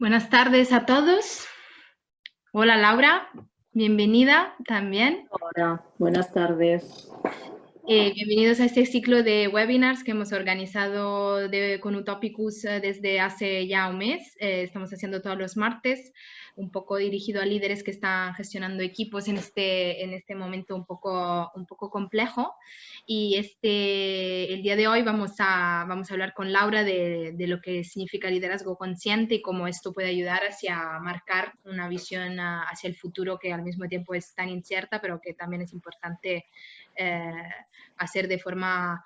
Buenas tardes a todos. Hola Laura, bienvenida también. Hola, buenas tardes. Bienvenidos a este ciclo de webinars que hemos organizado con Utopicus desde hace ya un mes. Estamos haciendo todos los martes, un poco dirigido a líderes que están gestionando equipos en este momento un poco complejo. Y el día de hoy vamos a hablar con Laura de lo que significa liderazgo consciente y cómo esto puede ayudar hacia marcar una visión hacia el futuro que al mismo tiempo es tan incierta, pero que también es importante hacer de forma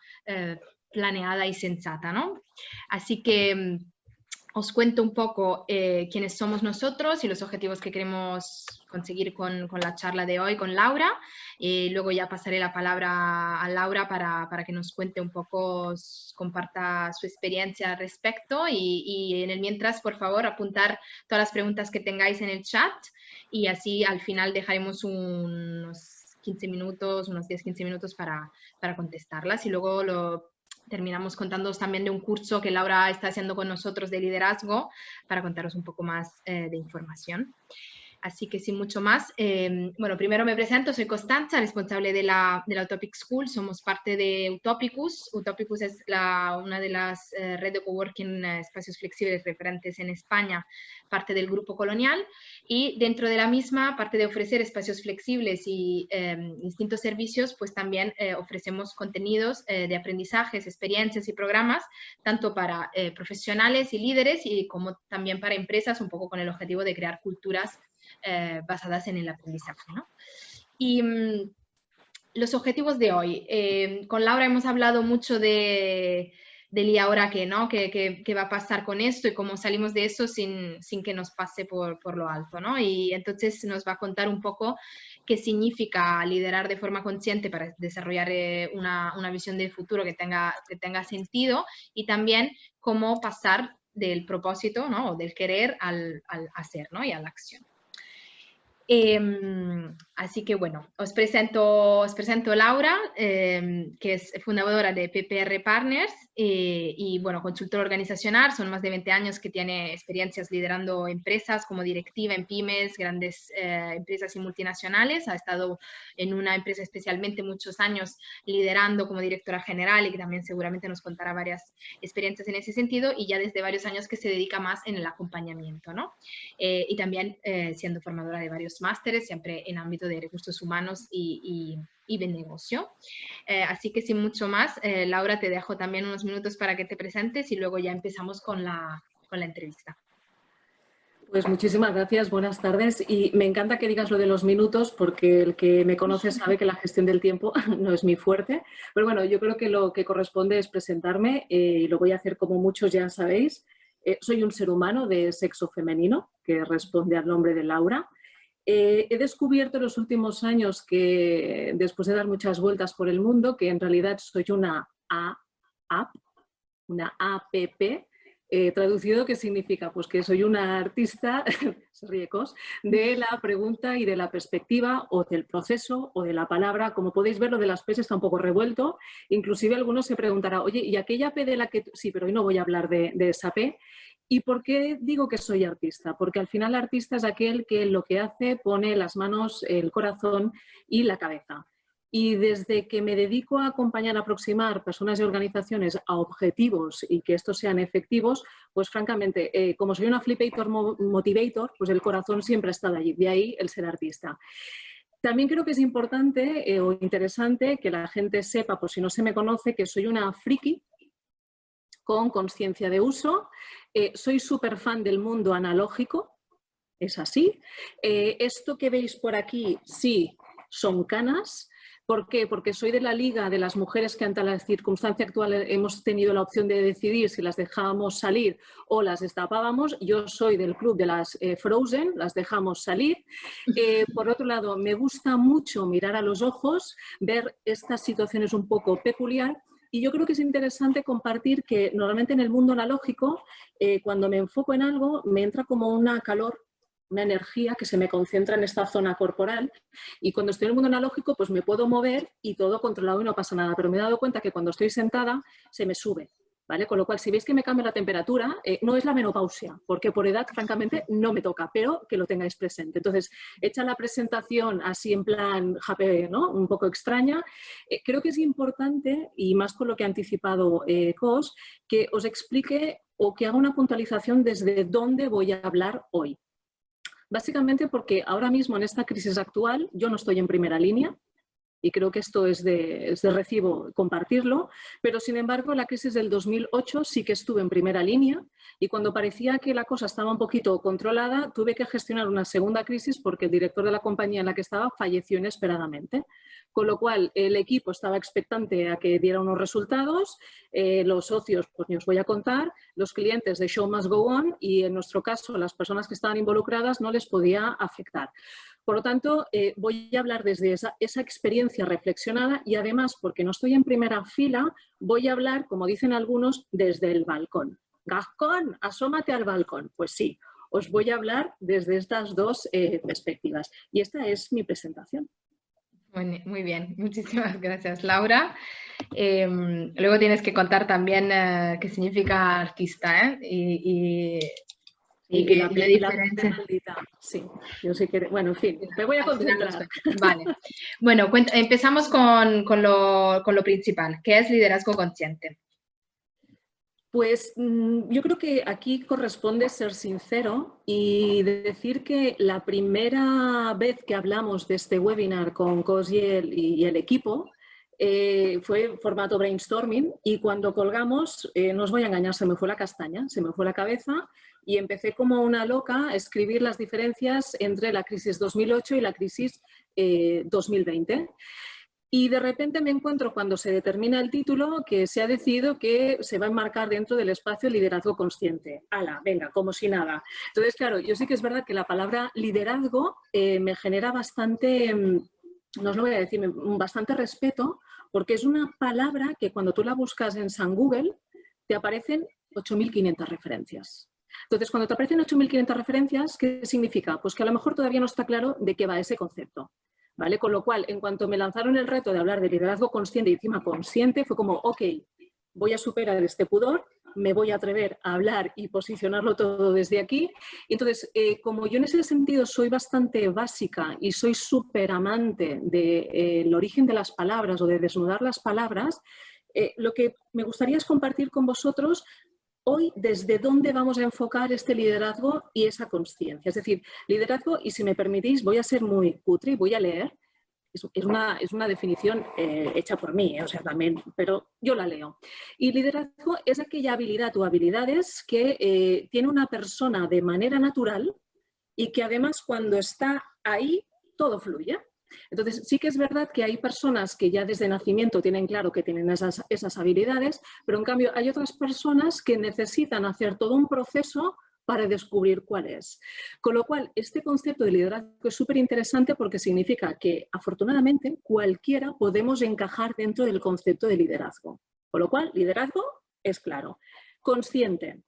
planeada y sensata, ¿no? Así que os cuento un poco quiénes somos nosotros y los objetivos que queremos conseguir con la charla de hoy con Laura. Y luego ya pasaré la palabra a Laura para que nos cuente un poco, comparta su experiencia al respecto y en el mientras, por favor, apuntar todas las preguntas que tengáis en el chat y así al final dejaremos unos 15 minutos, unos 10-15 minutos para contestarlas y luego terminamos contándoos también de un curso que Laura está haciendo con nosotros de liderazgo para contaros un poco más de información. Así que sin mucho más, bueno, primero me presento, soy Constanza, responsable de la Utopic School, somos parte de Utopicus. Utopicus es una de las redes de coworking, espacios flexibles referentes en España, parte del Grupo Colonial, y dentro de la misma, parte de ofrecer espacios flexibles y distintos servicios, pues también ofrecemos contenidos de aprendizajes, experiencias y programas, tanto para profesionales y líderes, y como también para empresas, un poco con el objetivo de crear culturas basadas en el aprendizaje, ¿no? Y los objetivos de hoy. Con Laura hemos hablado mucho del y ahora qué, ¿no? ¿Qué va a pasar con esto y cómo salimos de eso sin que nos pase por lo alto, ¿no? Y entonces nos va a contar un poco qué significa liderar de forma consciente para desarrollar una visión de futuro que tenga sentido y también cómo pasar del propósito, ¿no? O del querer al hacer, ¿no? Y a la acción. Así que bueno, os presento Laura, que es fundadora de PPR Partners y bueno, consultora organizacional, son más de 20 años que tiene experiencias liderando empresas como directiva en pymes, grandes empresas y multinacionales, ha estado en una empresa especialmente muchos años liderando como directora general y que también seguramente nos contará varias experiencias en ese sentido y ya desde varios años que se dedica más en el acompañamiento, ¿no? Y también siendo formadora de varios másteres, siempre en ámbito de recursos humanos y de negocio. Así que sin mucho más, Laura, te dejo también unos minutos para que te presentes y luego ya empezamos con la entrevista. Pues muchísimas gracias, buenas tardes. Y me encanta que digas lo de los minutos porque el que me conoce sabe que la gestión del tiempo no es mi fuerte. Pero bueno, yo creo que lo que corresponde es presentarme y lo voy a hacer como muchos ya sabéis. Soy un ser humano de sexo femenino que responde al nombre de Laura. He descubierto en los últimos años que, después de dar muchas vueltas por el mundo, que en realidad soy una app, una app, traducido, ¿qué significa? Pues que soy una artista, se ríe Cos, de la pregunta y de la perspectiva o del proceso o de la palabra. Como podéis ver, lo de las P's está un poco revuelto. Inclusive algunos se preguntarán, oye, ¿y aquella P de la que...? Sí, pero hoy no voy a hablar de esa P. ¿Y por qué digo que soy artista? Porque al final artista es aquel que lo que hace pone las manos, el corazón y la cabeza. Y desde que me dedico a acompañar, a aproximar personas y organizaciones a objetivos y que estos sean efectivos, pues francamente, como soy una flipator motivator, pues el corazón siempre ha estado allí, de ahí el ser artista. También creo que es importante o interesante que la gente sepa, por si no se me conoce, que soy una friki con conciencia de uso. Soy súper fan del mundo analógico, es así. Esto que veis por aquí, sí, son canas. ¿Por qué? Porque soy de la liga de las mujeres que ante la circunstancia actual hemos tenido la opción de decidir si las dejábamos salir o las destapábamos. Yo soy del club de las Frozen, las dejamos salir. Por otro lado, me gusta mucho mirar a los ojos, ver estas situaciones un poco peculiar. Y yo creo que es interesante compartir que normalmente en el mundo analógico, cuando me enfoco en algo, me entra como una calor, una energía que se me concentra en esta zona corporal y cuando estoy en el mundo analógico pues me puedo mover y todo controlado y no pasa nada, pero me he dado cuenta que cuando estoy sentada se me sube ¿vale? Con lo cual, si veis que me cambia la temperatura, no es la menopausia, porque por edad, francamente, no me toca, pero que lo tengáis presente. Entonces, hecha la presentación así en plan JP, ¿no? Un poco extraña, creo que es importante, y más con lo que ha anticipado Cos, que os explique o que haga una puntualización desde dónde voy a hablar hoy. Básicamente porque ahora mismo en esta crisis actual yo no estoy en primera línea, y creo que esto es de recibo compartirlo, pero sin embargo la crisis del 2008 sí que estuve en primera línea y cuando parecía que la cosa estaba un poquito controlada tuve que gestionar una segunda crisis porque el director de la compañía en la que estaba falleció inesperadamente, con lo cual el equipo estaba expectante a que diera unos resultados, los socios, pues ni os voy a contar, los clientes de Show Must Go On y en nuestro caso las personas que estaban involucradas no les podía afectar. Por lo tanto, voy a hablar desde esa experiencia reflexionada y además, porque no estoy en primera fila, voy a hablar, como dicen algunos, desde el balcón. Gascón, asómate al balcón. Pues sí, os voy a hablar desde estas dos perspectivas. Y esta es mi presentación. Muy bien, muchísimas gracias, Laura. Luego tienes que contar también qué significa artista, Y que la la diferencia. maldita. Sí, yo sí que... Bueno, en fin, me voy a concentrar. Vale. Bueno, empezamos con lo principal, que es liderazgo consciente. Pues yo creo que aquí corresponde ser sincero y decir que la primera vez que hablamos de este webinar con Cosiel y el equipo fue en formato brainstorming y cuando colgamos, no os voy a engañar, se me fue la castaña, se me fue la cabeza y empecé como una loca a escribir las diferencias entre la crisis 2008 y la crisis 2020. Y de repente me encuentro cuando se determina el título que se ha decidido que se va a enmarcar dentro del espacio liderazgo consciente. ¡Hala! Venga, como si nada. Entonces, claro, yo sí que es verdad que la palabra liderazgo me genera bastante, no os lo voy a decir, bastante respeto, porque es una palabra que cuando tú la buscas en San Google te aparecen 8.500 referencias. Entonces, cuando te aparecen 8.500 referencias, ¿qué significa? Pues que a lo mejor todavía no está claro de qué va ese concepto. ¿Vale? Con lo cual, en cuanto me lanzaron el reto de hablar de liderazgo consciente y encima consciente, fue como, ok, voy a superar este pudor, me voy a atrever a hablar y posicionarlo todo desde aquí. Y entonces, como yo en ese sentido soy bastante básica y soy súper amante del origen de las palabras o de desnudar las palabras, lo que me gustaría es compartir con vosotros hoy desde dónde vamos a enfocar este liderazgo y esa consciencia. Es decir, liderazgo, y si me permitís, voy a ser muy cutre y voy a leer. Es una definición hecha por mí, o sea, también, pero yo la leo. Y liderazgo es aquella habilidad o habilidades que tiene una persona de manera natural y que además cuando está ahí, todo fluye. Entonces, sí que es verdad que hay personas que ya desde nacimiento tienen claro que tienen esas habilidades, pero en cambio hay otras personas que necesitan hacer todo un proceso para descubrir cuál es. Con lo cual, este concepto de liderazgo es súper interesante porque significa que, afortunadamente, cualquiera podemos encajar dentro del concepto de liderazgo. Con lo cual, liderazgo es claro. Consciente.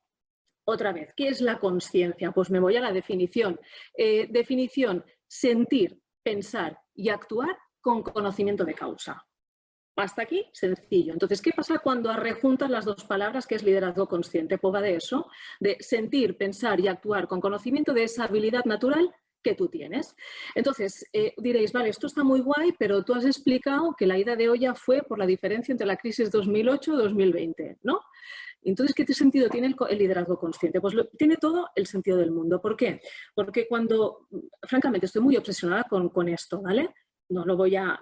Otra vez, ¿qué es la consciencia? Pues me voy a la definición. Definición, sentir, pensar y actuar con conocimiento de causa. Hasta aquí, sencillo. Entonces, ¿qué pasa cuando rejuntas las dos palabras que es liderazgo consciente? Pues va de eso, de sentir, pensar y actuar con conocimiento de esa habilidad natural que tú tienes. Entonces, diréis, vale, esto está muy guay, pero tú has explicado que la ida de olla fue por la diferencia entre la crisis 2008-2020, ¿no? Entonces, ¿qué sentido tiene el liderazgo consciente? Pues tiene todo el sentido del mundo. ¿Por qué? Porque cuando, francamente, estoy muy obsesionada con esto, ¿vale? No lo voy a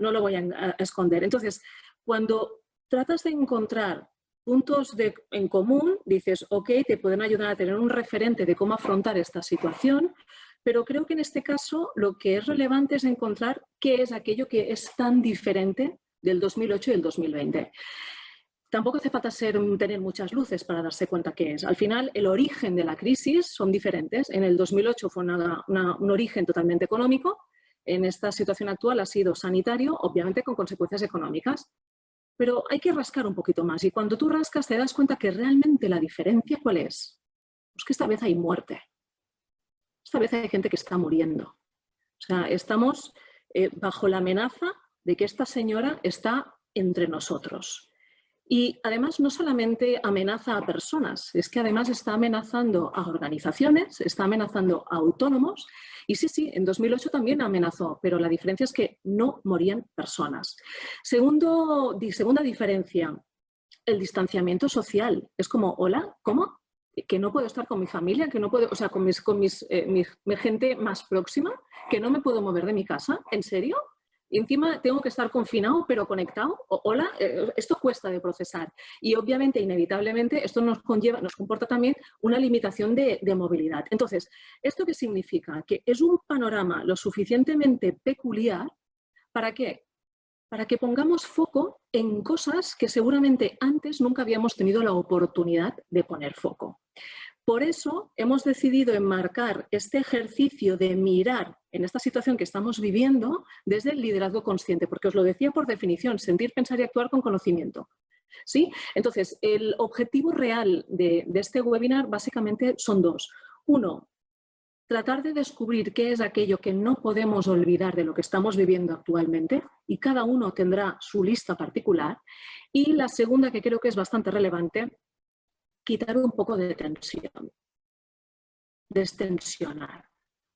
esconder. Entonces, cuando tratas de encontrar puntos en común, dices, ok, te pueden ayudar a tener un referente de cómo afrontar esta situación, pero creo que en este caso lo que es relevante es encontrar qué es aquello que es tan diferente del 2008 y el 2020. Tampoco hace falta tener muchas luces para darse cuenta qué es. Al final, el origen de la crisis son diferentes. En el 2008 fue un origen totalmente económico. En esta situación actual ha sido sanitario, obviamente con consecuencias económicas. Pero hay que rascar un poquito más. Y cuando tú rascas te das cuenta que realmente la diferencia, ¿cuál es? Pues que esta vez hay muerte. Esta vez hay gente que está muriendo. O sea, estamos bajo la amenaza de que esta señora está entre nosotros. Y además no solamente amenaza a personas, es que además está amenazando a organizaciones, está amenazando a autónomos y sí, en 2008 también amenazó, pero la diferencia es que no morían personas. Segunda diferencia, el distanciamiento social. Es como, hola, ¿cómo? Que no puedo estar con mi familia, que no puedo, o sea, con mi gente más próxima, que no me puedo mover de mi casa, ¿en serio? Y encima tengo que estar confinado pero conectado. Hola, esto cuesta de procesar. Y obviamente, inevitablemente, esto nos comporta también una limitación de movilidad. Entonces, ¿esto qué significa? Que es un panorama lo suficientemente peculiar. ¿Para qué? Para que pongamos foco en cosas que seguramente antes nunca habíamos tenido la oportunidad de poner foco. Por eso hemos decidido enmarcar este ejercicio de mirar en esta situación que estamos viviendo desde el liderazgo consciente, porque os lo decía por definición, sentir, pensar y actuar con conocimiento. ¿Sí? Entonces, el objetivo real de este webinar básicamente son dos. Uno, tratar de descubrir qué es aquello que no podemos olvidar de lo que estamos viviendo actualmente y cada uno tendrá su lista particular. Y la segunda, que creo que es bastante relevante, quitar un poco de tensión, destensionar.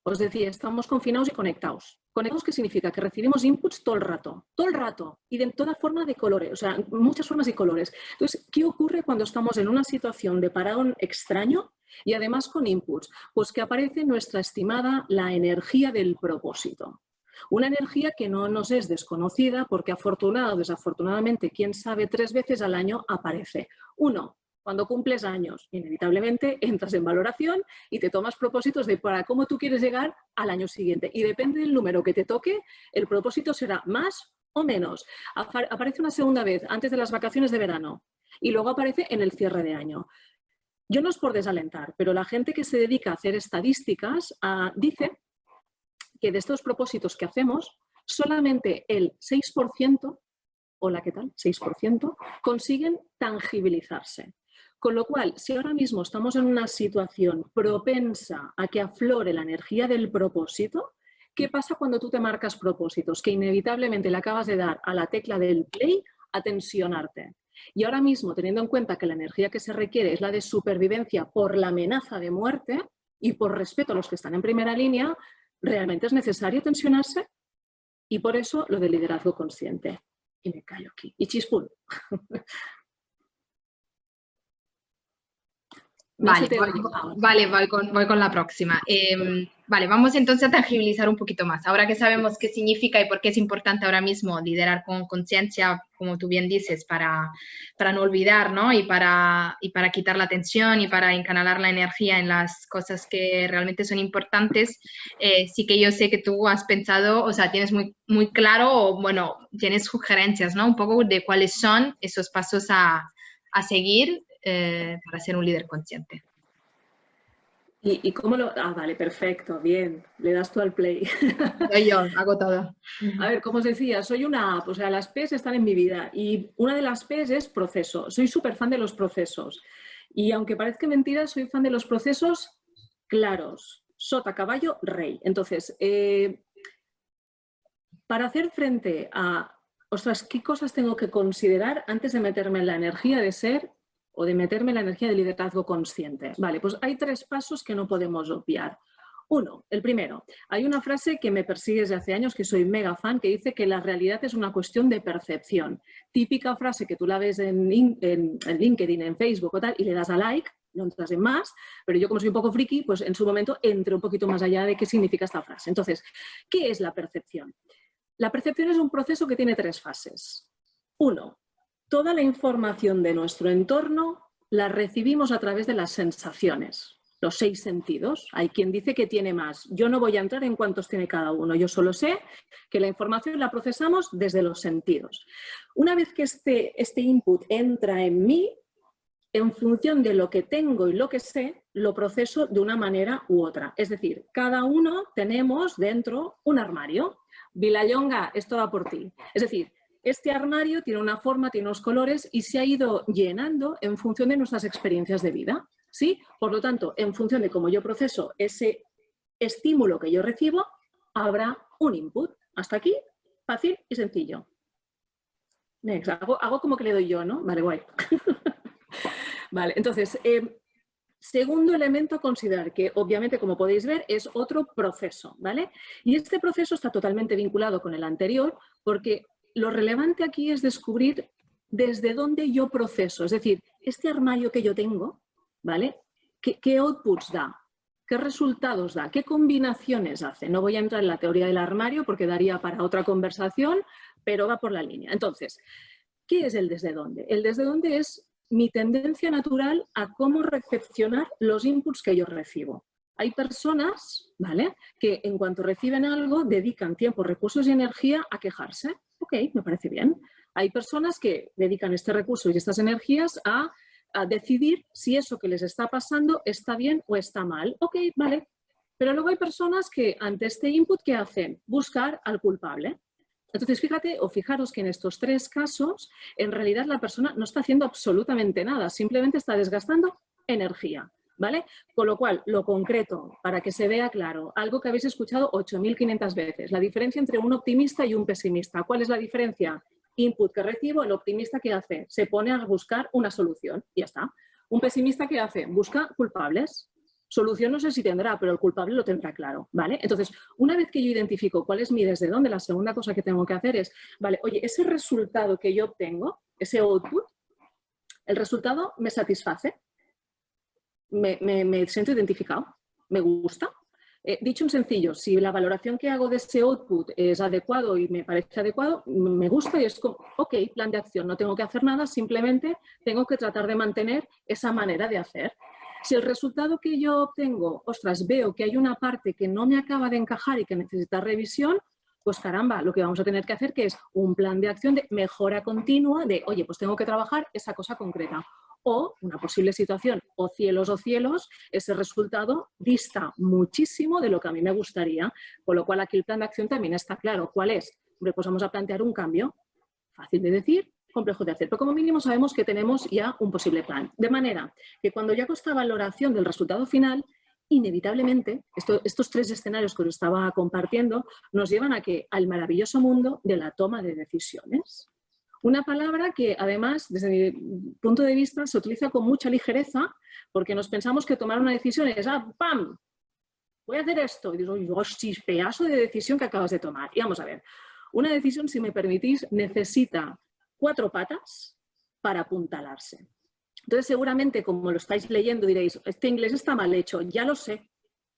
Os decía, estamos confinados y conectados. ¿Conectados qué significa? Que recibimos inputs todo el rato, y de toda forma de colores, o sea, muchas formas y colores. Entonces, ¿qué ocurre cuando estamos en una situación de parón extraño y además con inputs? Pues que aparece nuestra estimada la energía del propósito. Una energía que no nos es desconocida porque afortunado o desafortunadamente, quién sabe, 3 veces al año aparece. Uno, cuando cumples años, inevitablemente entras en valoración y te tomas propósitos de para cómo tú quieres llegar al año siguiente. Y depende del número que te toque, el propósito será más o menos. Aparece una segunda vez antes de las vacaciones de verano y luego aparece en el cierre de año. Yo no es por desalentar, pero la gente que se dedica a hacer estadísticas dice que de estos propósitos que hacemos, solamente el 6%, hola, ¿qué tal? 6%, consiguen tangibilizarse. Con lo cual, si ahora mismo estamos en una situación propensa a que aflore la energía del propósito, ¿qué pasa cuando tú te marcas propósitos? Que inevitablemente le acabas de dar a la tecla del play a tensionarte. Y ahora mismo, teniendo en cuenta que la energía que se requiere es la de supervivencia por la amenaza de muerte y por respeto a los que están en primera línea, ¿realmente es necesario tensionarse? Y por eso lo del liderazgo consciente. Y me callo aquí. Y chispún. Vale, vale, voy con la próxima. Vale, vamos entonces a tangibilizar un poquito más. Ahora que sabemos qué significa y por qué es importante ahora mismo liderar con conciencia, como tú bien dices, para no olvidar, ¿no? Y para quitar la tensión y para encanalar la energía en las cosas que realmente son importantes, sí que yo sé que tú has pensado, o sea, tienes muy claro, o bueno, tienes sugerencias, ¿no? Un poco de cuáles son esos pasos a seguir para ser un líder consciente. ¿Y cómo lo...? Ah, vale, perfecto, bien. Le das tú al play. Yo hago todo. A ver, como os decía, soy una app, o sea, las P's están en mi vida y una de las P's es proceso. Soy súper fan de los procesos. Y aunque parezca mentira, soy fan de los procesos claros. Sota, caballo, rey. Entonces, para hacer frente a, ostras, ¿qué cosas tengo que considerar antes de meterme en la energía de ser o de meterme en la energía de liderazgo consciente? Vale, pues hay 3 pasos que no podemos obviar. Uno, el primero, hay una frase que me persigue desde hace años, que soy mega fan, que dice que la realidad es una cuestión de percepción. Típica frase que tú la ves en LinkedIn, en Facebook o tal, y le das a like, no entras en más, pero yo como soy un poco friki, pues en su momento entro un poquito más allá de qué significa esta frase. Entonces, ¿qué es la percepción? La percepción es un proceso que tiene 3 fases. 1. Toda la información de nuestro entorno la recibimos a través de las sensaciones, los 6 sentidos. Hay quien dice que tiene más. Yo no voy a entrar en cuántos tiene cada uno. Yo solo sé que la información la procesamos desde los sentidos. Una vez que este input entra en mí, en función de lo que tengo y lo que sé, lo proceso de una manera u otra. Es decir, cada uno tenemos dentro un armario. Vilayonga, esto va por ti. Es decir, este armario tiene una forma, tiene unos colores y se ha ido llenando en función de nuestras experiencias de vida, ¿sí? Por lo tanto, en función de cómo yo proceso ese estímulo que yo recibo, habrá un input. Hasta aquí, fácil y sencillo. Hago como que le doy yo, ¿no? Vale, guay. Vale, entonces, segundo elemento a considerar, que obviamente, como podéis ver, es otro proceso, ¿vale? Y este proceso está totalmente vinculado con el anterior, porque lo relevante aquí es descubrir desde dónde yo proceso. Es decir, este armario que yo tengo, ¿vale? ¿Qué outputs da? ¿Qué resultados da? ¿Qué combinaciones hace? No voy a entrar en la teoría del armario porque daría para otra conversación, pero va por la línea. Entonces, ¿qué es el desde dónde? El desde dónde es mi tendencia natural a cómo recepcionar los inputs que yo recibo. Hay personas, ¿vale?, que en cuanto reciben algo dedican tiempo, recursos y energía a quejarse. Ok, me parece bien. Hay personas que dedican este recurso y estas energías a decidir si eso que les está pasando está bien o está mal. Ok, vale. Pero luego hay personas que ante este input, ¿qué hacen? Buscar al culpable. Entonces, fíjate o fijaros que en estos tres casos, en realidad la persona no está haciendo absolutamente nada, simplemente está desgastando energía, ¿vale? Con lo cual, lo concreto, para que se vea claro, algo que habéis escuchado 8.500 veces, la diferencia entre un optimista y un pesimista. ¿Cuál es la diferencia? Input que recibo, el optimista ¿qué hace? Se pone a buscar una solución y ya está. Un pesimista ¿qué hace? Busca culpables. Solución no sé si tendrá, pero el culpable lo tendrá claro, ¿vale? Entonces, una vez que yo identifico cuál es mi desde dónde, la segunda cosa que tengo que hacer es, vale, oye, ese resultado que yo obtengo, ese output, el resultado me satisface, me siento identificado, me gusta. Dicho en sencillo, si la valoración que hago de ese output es adecuado y me parece adecuado, me gusta y es como, ok, plan de acción, no tengo que hacer nada, simplemente tengo que tratar de mantener esa manera de hacer. Si el resultado que yo obtengo, ostras, veo que hay una parte que no me acaba de encajar y que necesita revisión, pues caramba, lo que vamos a tener que hacer que es un plan de acción de mejora continua de, oye, pues tengo que trabajar esa cosa concreta. O una posible situación, o cielos, ese resultado dista muchísimo de lo que a mí me gustaría, con lo cual aquí el plan de acción también está claro. ¿Cuál es? Hombre, pues vamos a plantear un cambio, fácil de decir, complejo de hacer, pero como mínimo sabemos que tenemos ya un posible plan. De manera que cuando yo hago esta valoración del resultado final, inevitablemente, estos tres escenarios que os estaba compartiendo nos llevan al maravilloso mundo de la toma de decisiones. Una palabra que además, desde mi punto de vista, se utiliza con mucha ligereza porque nos pensamos que tomar una decisión es, ¡pam!, voy a hacer esto. Y digo, hostia, pedazo de decisión que acabas de tomar. Y vamos a ver, una decisión, si me permitís, necesita 4 patas para apuntalarse. Entonces, seguramente, como lo estáis leyendo, diréis, este inglés está mal hecho, ya lo sé,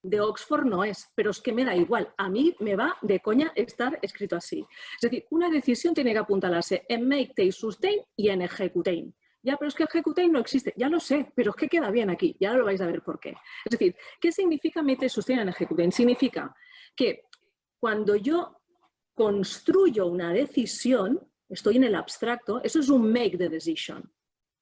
de Oxford no es, pero es que me da igual, a mí me va de coña estar escrito así. Es decir, una decisión tiene que apuntalarse en make, take, sustain y en execute. Ya, pero es que execute no existe, ya lo sé, pero es que queda bien aquí, ya lo vais a ver por qué. Es decir, ¿qué significa make, take, sustain and execute? Significa que cuando yo construyo una decisión, estoy en el abstracto, eso es un make the decision.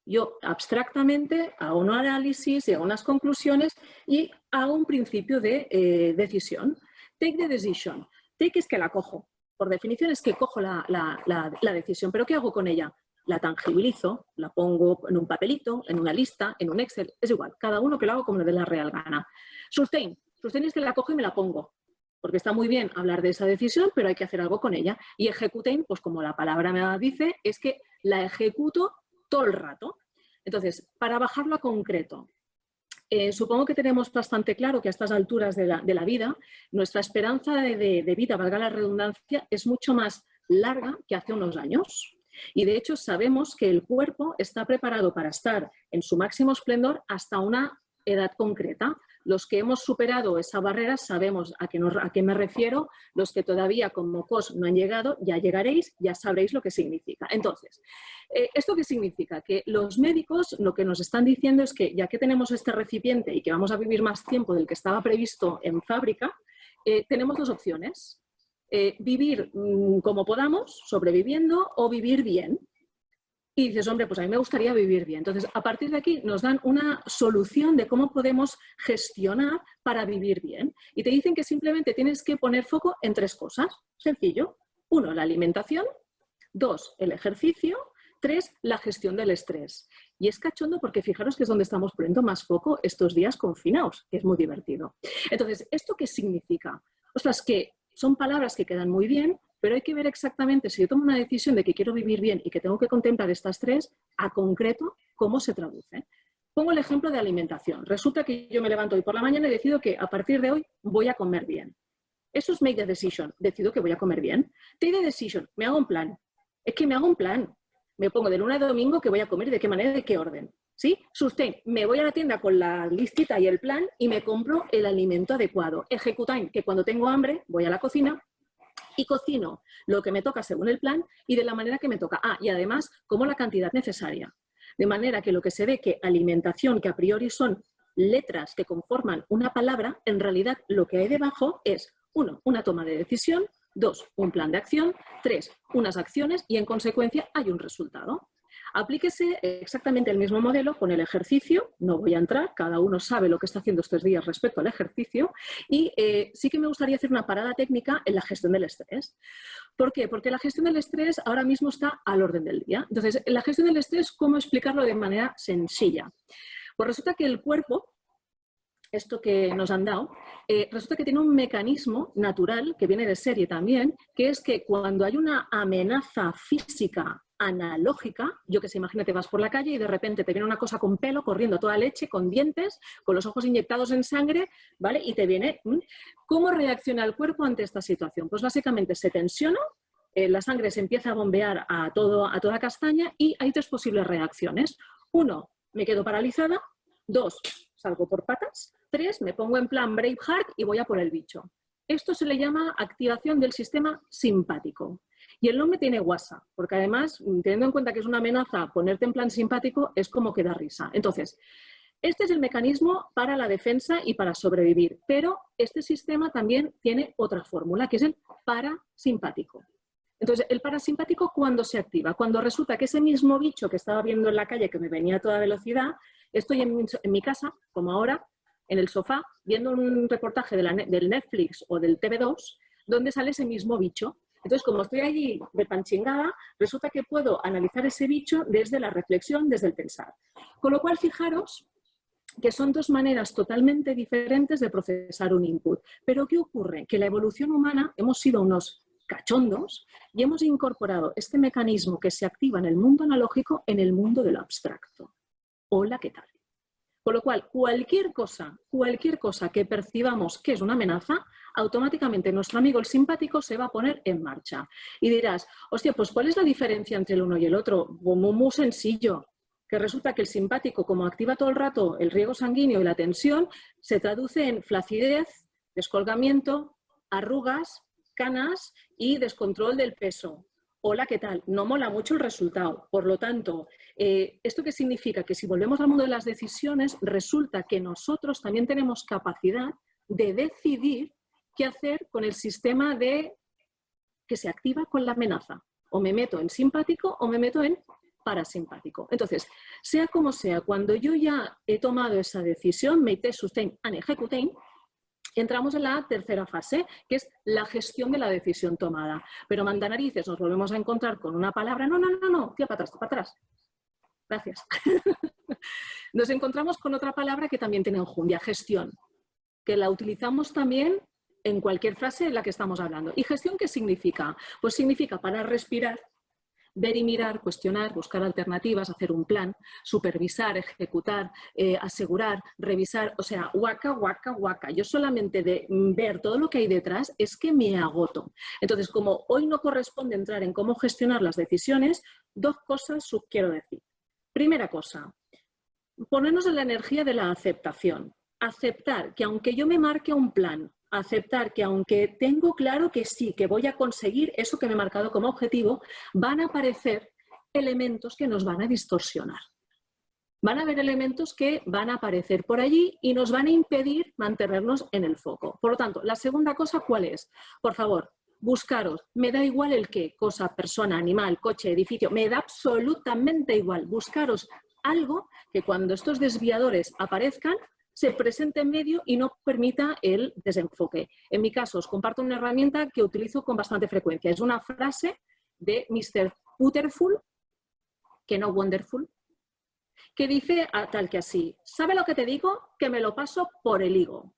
Yo abstractamente hago un análisis, hago unas conclusiones y hago un principio de decisión. Take the decision. Take es que la cojo. Por definición es que cojo la decisión. ¿Pero qué hago con ella? La tangibilizo, la pongo en un papelito, en una lista, en un Excel. Es igual, cada uno que lo hago como le dé la real gana. Sustain. Sustain es que la cojo y me la pongo. Porque está muy bien hablar de esa decisión, pero hay que hacer algo con ella. Y executing, pues como la palabra me dice, es que la ejecuto todo el rato. Entonces, para bajarlo a concreto, supongo que tenemos bastante claro que a estas alturas de la vida, nuestra esperanza de vida, valga la redundancia, es mucho más larga que hace unos años. Y de hecho sabemos que el cuerpo está preparado para estar en su máximo esplendor hasta una edad concreta. Los que hemos superado esa barrera sabemos a qué me refiero. Los que todavía como COS no han llegado, ya llegaréis, ya sabréis lo que significa. Entonces, ¿esto qué significa? Que los médicos lo que nos están diciendo es que ya que tenemos este recipiente y que vamos a vivir más tiempo del que estaba previsto en fábrica, tenemos 2 opciones. Vivir como podamos, sobreviviendo, o vivir bien. Y dices, hombre, pues a mí me gustaría vivir bien. Entonces, a partir de aquí nos dan una solución de cómo podemos gestionar para vivir bien. Y te dicen que simplemente tienes que poner foco en 3 cosas. Sencillo. 1, la alimentación. 2, el ejercicio. 3, la gestión del estrés. Y es cachondo porque fijaros que es donde estamos poniendo más foco estos días confinados, que es muy divertido. Entonces, ¿esto qué significa? Ostras, que son palabras que quedan muy bien, Pero hay que ver exactamente, si yo tomo una decisión de que quiero vivir bien y que tengo que contemplar estas tres, a concreto, cómo se traduce. Pongo el ejemplo de alimentación. Resulta que yo me levanto hoy por la mañana y decido que a partir de hoy voy a comer bien. Eso es make the decision. Decido que voy a comer bien. Take the decision. Me hago un plan. Es que me hago un plan. Me pongo de lunes a domingo que voy a comer y de qué manera, de qué orden. ¿Sí? Sustain. Me voy a la tienda con la listita y el plan y me compro el alimento adecuado. Executain, que cuando tengo hambre voy a la cocina y cocino lo que me toca según el plan y de la manera que me toca. Ah, y además como la cantidad necesaria. De manera que lo que se ve que alimentación, que a priori son letras que conforman una palabra, en realidad lo que hay debajo es 1, una toma de decisión, 2, un plan de acción, 3, unas acciones y en consecuencia hay un resultado. Aplíquese exactamente el mismo modelo con el ejercicio, no voy a entrar, cada uno sabe lo que está haciendo estos días respecto al ejercicio y sí que me gustaría hacer una parada técnica en la gestión del estrés. ¿Por qué? Porque la gestión del estrés ahora mismo está al orden del día. Entonces, en la gestión del estrés, ¿cómo explicarlo de manera sencilla? Pues resulta que el cuerpo, esto que nos han dado, resulta que tiene un mecanismo natural, que viene de serie también, que es que cuando hay una amenaza física analógica, yo que sé, imagínate, vas por la calle y de repente te viene una cosa con pelo, corriendo toda leche, con dientes, con los ojos inyectados en sangre, ¿vale? Y te viene... ¿Cómo reacciona el cuerpo ante esta situación? Pues básicamente se tensiona, la sangre se empieza a bombear a toda castaña y hay tres posibles reacciones. 1, me quedo paralizada. 2, salgo por patas. 3, me pongo en plan Braveheart y voy a por el bicho. Esto se le llama activación del sistema simpático. Y el nombre tiene guasa, porque además, teniendo en cuenta que es una amenaza, ponerte en plan simpático es como que da risa. Entonces, este es el mecanismo para la defensa y para sobrevivir, pero este sistema también tiene otra fórmula, que es el parasimpático. Entonces, el parasimpático, ¿cuándo se activa? Cuando resulta que ese mismo bicho que estaba viendo en la calle, que me venía a toda velocidad, estoy en mi casa, como ahora, en el sofá, viendo un reportaje del Netflix o del TV2, donde sale ese mismo bicho. Entonces, como estoy allí de panchingada, resulta que puedo analizar ese bicho desde la reflexión, desde el pensar. Con lo cual, fijaros que son dos maneras totalmente diferentes de procesar un input. Pero ¿qué ocurre? Que la evolución humana hemos sido unos cachondos y hemos incorporado este mecanismo que se activa en el mundo analógico en el mundo de lo abstracto. Hola, ¿qué tal? Con lo cual, cualquier cosa que percibamos que es una amenaza, automáticamente nuestro amigo el simpático se va a poner en marcha. Y dirás, hostia, pues ¿cuál es la diferencia entre el uno y el otro? Muy sencillo, que resulta que el simpático, como activa todo el rato el riego sanguíneo y la tensión, se traduce en flacidez, descolgamiento, arrugas, canas y descontrol del peso. Hola, ¿qué tal? No mola mucho el resultado. Por lo tanto, ¿esto qué significa? Que si volvemos al mundo de las decisiones, resulta que nosotros también tenemos capacidad de decidir qué hacer con el sistema que se activa con la amenaza. O me meto en simpático o me meto en parasimpático. Entonces, sea como sea, cuando yo ya he tomado esa decisión, make, sustain and executing, entramos en la tercera fase, que es la gestión de la decisión tomada. Pero mandanarices, nos volvemos a encontrar con una palabra, no, tía, para atrás. Gracias. Nos encontramos con otra palabra que también tiene enjundia, gestión, que la utilizamos también en cualquier frase en la que estamos hablando. ¿Y gestión qué significa? Pues significa parar, respirar, ver y mirar, cuestionar, buscar alternativas, hacer un plan, supervisar, ejecutar, asegurar, revisar, o sea, guaca. Yo solamente de ver todo lo que hay detrás es que me agoto. Entonces, como hoy no corresponde entrar en cómo gestionar las decisiones, dos cosas quiero decir. Primera cosa, ponernos en la energía de la aceptación. Aceptar que aunque yo me marque un plan, aceptar que aunque tengo claro que sí, que voy a conseguir eso que me he marcado como objetivo, van a aparecer elementos que nos van a distorsionar. Van a haber elementos que van a aparecer por allí y nos van a impedir mantenernos en el foco. Por lo tanto, la segunda cosa, ¿cuál es? Por favor, buscaros, me da igual el qué, cosa, persona, animal, coche, edificio, me da absolutamente igual. Buscaros algo que cuando estos desviadores aparezcan, se presente en medio y no permita el desenfoque. En mi caso, os comparto una herramienta que utilizo con bastante frecuencia. Es una frase de Mr. Putterful, que no Wonderful, que dice tal que así: ¿sabe lo que te digo? Que me lo paso por el higo.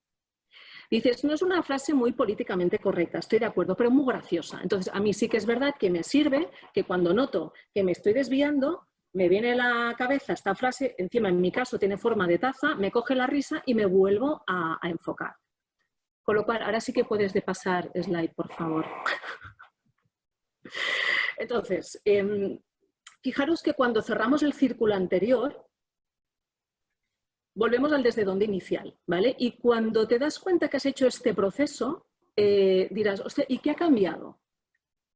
Dices, no es una frase muy políticamente correcta, estoy de acuerdo, pero muy graciosa. Entonces, a mí sí que es verdad que me sirve que cuando noto que me estoy desviando, me viene a la cabeza esta frase, encima en mi caso tiene forma de taza, me coge la risa y me vuelvo a enfocar. Con lo cual, ahora sí que puedes pasar slide, por favor. Entonces, fijaros que cuando cerramos el círculo anterior, volvemos al desde dónde inicial, ¿vale? Y cuando te das cuenta que has hecho este proceso, dirás, hostia, ¿y qué ha cambiado?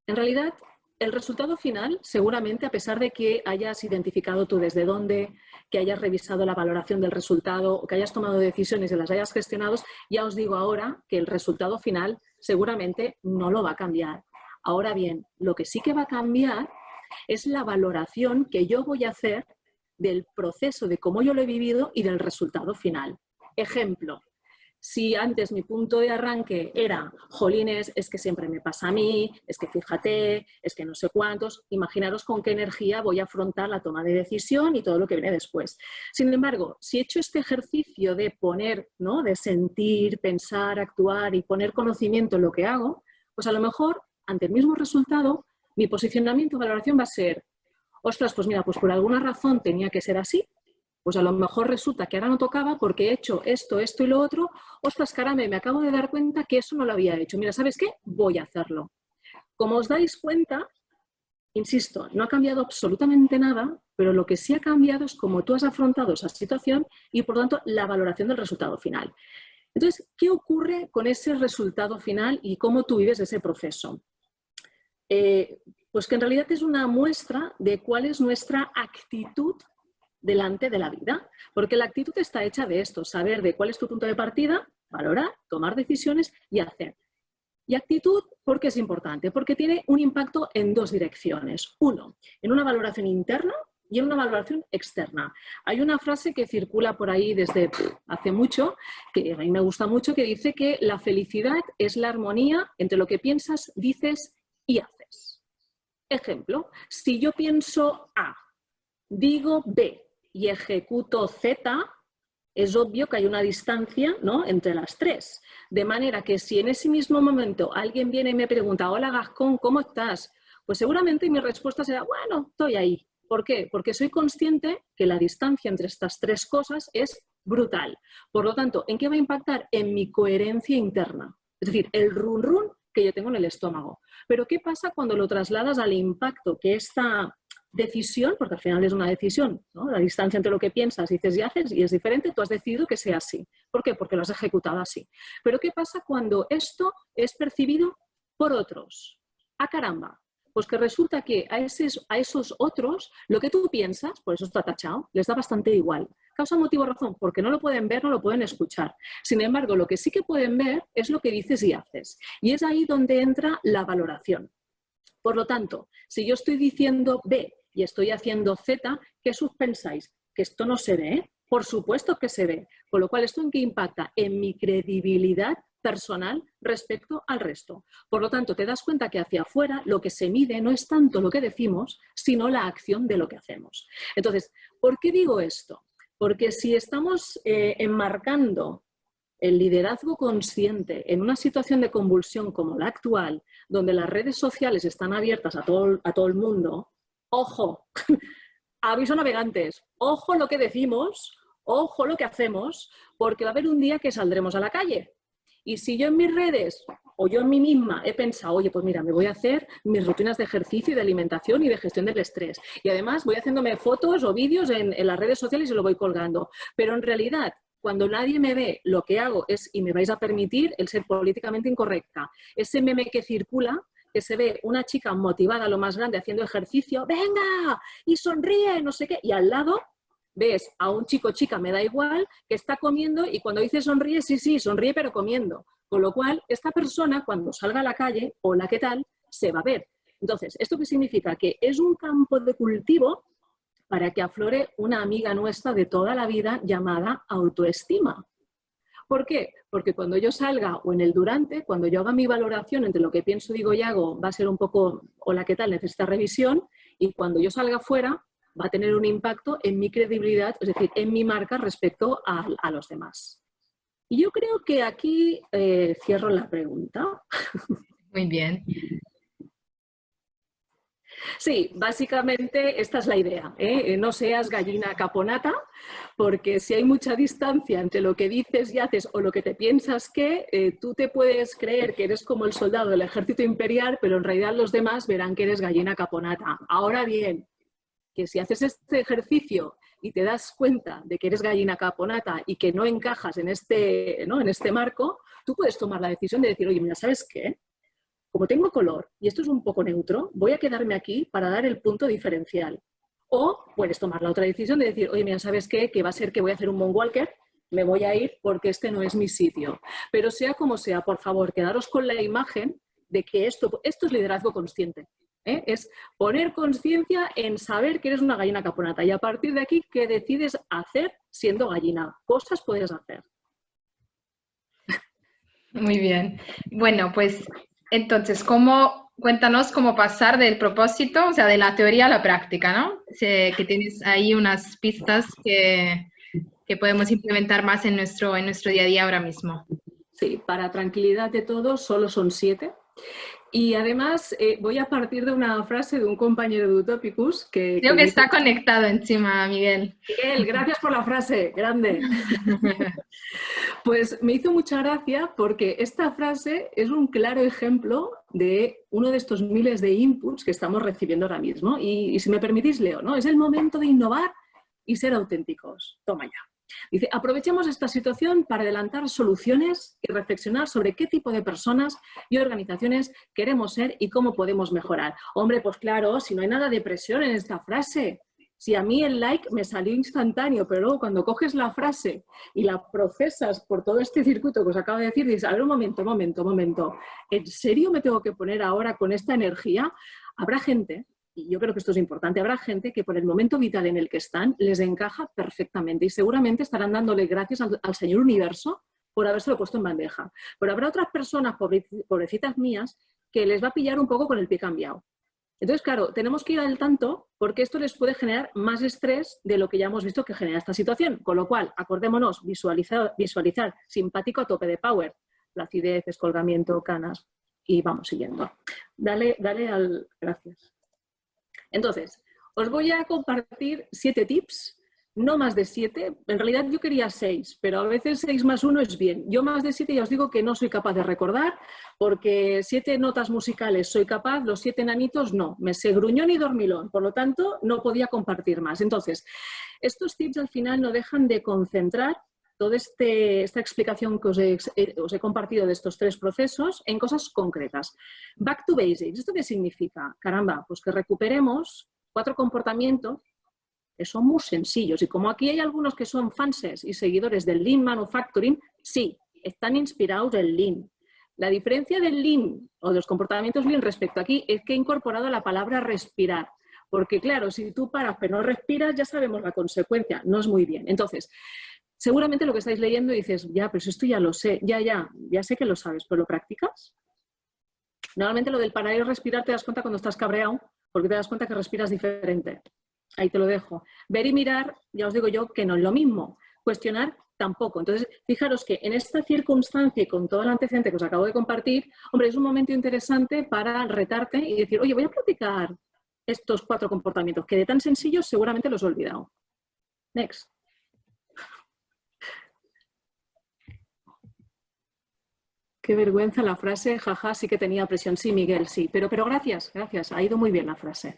En realidad, el resultado final, seguramente, a pesar de que hayas identificado tú desde dónde, que hayas revisado la valoración del resultado, que hayas tomado decisiones y las hayas gestionado, ya os digo ahora que el resultado final seguramente no lo va a cambiar. Ahora bien, lo que sí que va a cambiar es la valoración que yo voy a hacer del proceso, de cómo yo lo he vivido y del resultado final. Ejemplo. Si antes mi punto de arranque era, jolines, es que siempre me pasa a mí, es que fíjate, es que no sé cuántos, imaginaros con qué energía voy a afrontar la toma de decisión y todo lo que viene después. Sin embargo, si he hecho este ejercicio de poner, ¿no?, de sentir, pensar, actuar y poner conocimiento en lo que hago, pues a lo mejor, ante el mismo resultado, mi posicionamiento o valoración va a ser, ostras, pues mira, pues por alguna razón tenía que ser así. Pues a lo mejor resulta que ahora no tocaba porque he hecho esto, esto y lo otro. Ostras, caramba, me acabo de dar cuenta que eso no lo había hecho. Mira, ¿sabes qué? Voy a hacerlo. Como os dais cuenta, insisto, no ha cambiado absolutamente nada, pero lo que sí ha cambiado es cómo tú has afrontado esa situación y, por tanto, la valoración del resultado final. Entonces, ¿qué ocurre con ese resultado final y cómo tú vives ese proceso? Pues que en realidad es una muestra de cuál es nuestra actitud delante de la vida, porque la actitud está hecha de esto, saber de cuál es tu punto de partida, valorar, tomar decisiones y hacer. Y actitud, ¿por qué es importante? Porque tiene un impacto en dos direcciones. Uno, en una valoración interna y en una valoración externa. Hay una frase que circula por ahí desde hace mucho, que a mí me gusta mucho, que dice que la felicidad es la armonía entre lo que piensas, dices y haces. Ejemplo, si yo pienso A, digo B y ejecuto Z, es obvio que hay una distancia, ¿no?, entre las tres. De manera que si en ese mismo momento alguien viene y me pregunta, hola Gascón, ¿cómo estás? Pues seguramente mi respuesta será, bueno, estoy ahí. ¿Por qué? Porque soy consciente que la distancia entre estas tres cosas es brutal. Por lo tanto, ¿en qué va a impactar? En mi coherencia interna. Es decir, el run run que yo tengo en el estómago. Pero ¿qué pasa cuando lo trasladas al impacto que esta decisión, porque al final es una decisión, ¿no?, la distancia entre lo que piensas, dices y haces, y es diferente, tú has decidido que sea así. ¿Por qué? Porque lo has ejecutado así. Pero ¿qué pasa cuando esto es percibido por otros? ¡Ah, caramba! Pues que resulta que a esos otros, lo que tú piensas, por eso está tachado, les da bastante igual. Causa, motivo, razón, porque no lo pueden ver, no lo pueden escuchar. Sin embargo, lo que sí que pueden ver es lo que dices y haces. Y es ahí donde entra la valoración. Por lo tanto, si yo estoy diciendo B y estoy haciendo Z, ¿qué pensáis? ¿Que esto no se ve? Por supuesto que se ve. Con lo cual, ¿esto en qué impacta? En mi credibilidad personal respecto al resto. Por lo tanto, te das cuenta que hacia afuera lo que se mide no es tanto lo que decimos, sino la acción de lo que hacemos. Entonces, ¿por qué digo esto? Porque si estamos enmarcando el liderazgo consciente en una situación de convulsión como la actual, donde las redes sociales están abiertas a todo el mundo, ojo, aviso navegantes, ojo lo que decimos, ojo lo que hacemos, porque va a haber un día que saldremos a la calle. Y si yo en mis redes o yo en mí misma he pensado, oye, pues mira, me voy a hacer mis rutinas de ejercicio y de alimentación y de gestión del estrés. Y además voy haciéndome fotos o vídeos en las redes sociales y lo voy colgando. Pero en realidad, cuando nadie me ve, lo que hago es, y me vais a permitir, el ser políticamente incorrecta. Ese meme que circula, que se ve una chica motivada a lo más grande haciendo ejercicio, ¡venga! Y sonríe, no sé qué. Y al lado ves a un chico, chica, me da igual, que está comiendo y cuando dice sonríe, sí, sí, sonríe pero comiendo. Con lo cual, esta persona cuando salga a la calle, hola, ¿qué tal?, se va a ver. Entonces, ¿esto qué significa? Que es un campo de cultivo para que aflore una amiga nuestra de toda la vida llamada autoestima. ¿Por qué? Porque cuando yo salga o en el durante, cuando yo haga mi valoración entre lo que pienso, digo y hago, va a ser un poco, hola, ¿qué tal?, necesita revisión, y cuando yo salga fuera, va a tener un impacto en mi credibilidad, es decir, en mi marca respecto a los demás. Y yo creo que aquí cierro la pregunta. Aquí cierro la pregunta. Muy bien. Sí, básicamente esta es la idea, ¿eh? No seas gallina caponata, porque si hay mucha distancia entre lo que dices y haces o lo que te piensas que, tú te puedes creer que eres como el soldado del ejército imperial, pero en realidad los demás verán que eres gallina caponata. Ahora bien, que si haces este ejercicio y te das cuenta de que eres gallina caponata y que no encajas en ¿no? en este marco, tú puedes tomar la decisión de decir, oye, mira, ¿sabes qué? Como tengo color y esto es un poco neutro, voy a quedarme aquí para dar el punto diferencial. O puedes tomar la otra decisión de decir, oye, mira, ¿sabes qué? Que va a ser que voy a hacer un moonwalker, me voy a ir porque este no es mi sitio. Pero sea como sea, por favor, quedaros con la imagen de que esto es liderazgo consciente. Es poner conciencia en saber que eres una gallina caponata y a partir de aquí, ¿qué decides hacer siendo gallina? Cosas puedes hacer. Muy bien. Bueno, pues entonces, cuéntanos cómo pasar del propósito, o sea, de la teoría a la práctica, ¿no? Sé que tienes ahí unas pistas que podemos implementar más en nuestro día a día ahora mismo. Sí, para tranquilidad de todos, solo son 7. Y además voy a partir de una frase de un compañero de Utopicus que Creo que me hizo... está conectado encima, Miguel. Miguel, gracias por la frase, grande. Pues me hizo mucha gracia porque esta frase es un claro ejemplo de uno de estos miles de inputs que estamos recibiendo ahora mismo. Y si me permitís, leo, ¿no? Es el momento de innovar y ser auténticos. Toma ya. Dice, aprovechemos esta situación para adelantar soluciones y reflexionar sobre qué tipo de personas y organizaciones queremos ser y cómo podemos mejorar. Hombre, pues claro, si no hay nada de presión en esta frase. Si a mí el like me salió instantáneo, pero luego cuando coges la frase y la procesas por todo este circuito que os acabo de decir, dices, a ver, un momento, ¿en serio me tengo que poner ahora con esta energía? Habrá gente, y yo creo que esto es importante, habrá gente que por el momento vital en el que están les encaja perfectamente y seguramente estarán dándole gracias al Señor Universo por habérselo puesto en bandeja. Pero habrá otras personas, pobrecitas mías, que les va a pillar un poco con el pie cambiado. Entonces, claro, tenemos que ir al tanto porque esto les puede generar más estrés de lo que ya hemos visto que genera esta situación. Con lo cual, acordémonos, visualizar simpático a tope de power, placidez, descolgamiento, canas y vamos siguiendo. Dale al... Gracias. Entonces, os voy a compartir 7 tips, no más de 7. En realidad yo quería 6, pero a veces 6 más 1 es bien. Yo más de 7 ya os digo que no soy capaz de recordar, porque 7 notas musicales soy capaz, los 7 enanitos no. Me sé gruñón y dormilón, por lo tanto no podía compartir más. Entonces, estos tips al final no dejan de concentrar toda esta explicación que os he compartido de estos 3 procesos en cosas concretas. Back to basics. ¿Esto qué significa? Caramba, pues que recuperemos 4 comportamientos que son muy sencillos. Y como aquí hay algunos que son fans y seguidores del Lean Manufacturing, sí, están inspirados en Lean. La diferencia del Lean o de los comportamientos Lean respecto aquí es que he incorporado la palabra respirar. Porque claro, si tú paras pero no respiras, ya sabemos la consecuencia, no es muy bien. Entonces, seguramente lo que estáis leyendo dices, ya, pero esto ya lo sé, ya sé que lo sabes, pero ¿lo practicas? Normalmente lo del parar y respirar te das cuenta cuando estás cabreado, porque te das cuenta que respiras diferente. Ahí te lo dejo. Ver y mirar, ya os digo yo, que no es lo mismo. Cuestionar, tampoco. Entonces, fijaros que en esta circunstancia y con todo el antecedente que os acabo de compartir, hombre, es un momento interesante para retarte y decir, oye, voy a practicar estos 4 comportamientos, que de tan sencillos seguramente los he olvidado. Next. Qué vergüenza la frase, jaja, sí que tenía presión. Sí, Miguel, sí. Pero gracias, ha ido muy bien la frase.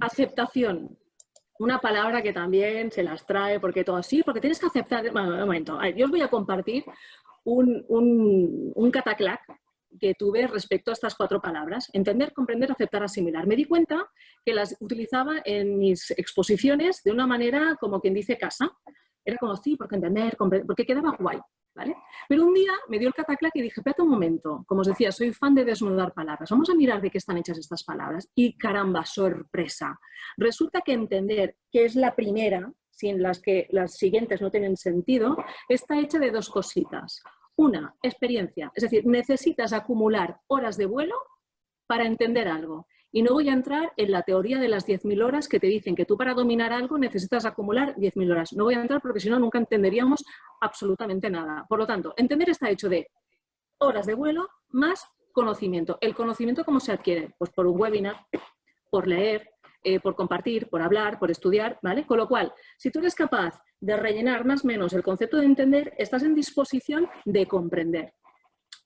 Aceptación. Una palabra que también se las trae, porque todo así, porque tienes que aceptar... Bueno, un momento, yo os voy a compartir un cataclac que tuve respecto a estas 4 palabras. Entender, comprender, aceptar, asimilar. Me di cuenta que las utilizaba en mis exposiciones de una manera como quien dice casa. Era como, sí, porque entender, comprender, porque quedaba guay. ¿Vale? Pero un día me dio el cataclac y dije, espérate un momento, como os decía, soy fan de desnudar palabras, vamos a mirar de qué están hechas estas palabras y caramba, sorpresa. Resulta que entender qué es la primera, si en las que las siguientes no tienen sentido, está hecha de 2 cositas. Una, experiencia, es decir, necesitas acumular horas de vuelo para entender algo. Y no voy a entrar en la teoría de las 10.000 horas que te dicen que tú para dominar algo necesitas acumular 10.000 horas. No voy a entrar porque si no nunca entenderíamos absolutamente nada. Por lo tanto, entender está hecho de horas de vuelo más conocimiento. ¿El conocimiento cómo se adquiere? Pues por un webinar, por leer, por compartir, por hablar, por estudiar, ¿vale? Con lo cual, si tú eres capaz de rellenar más o menos el concepto de entender, estás en disposición de comprender.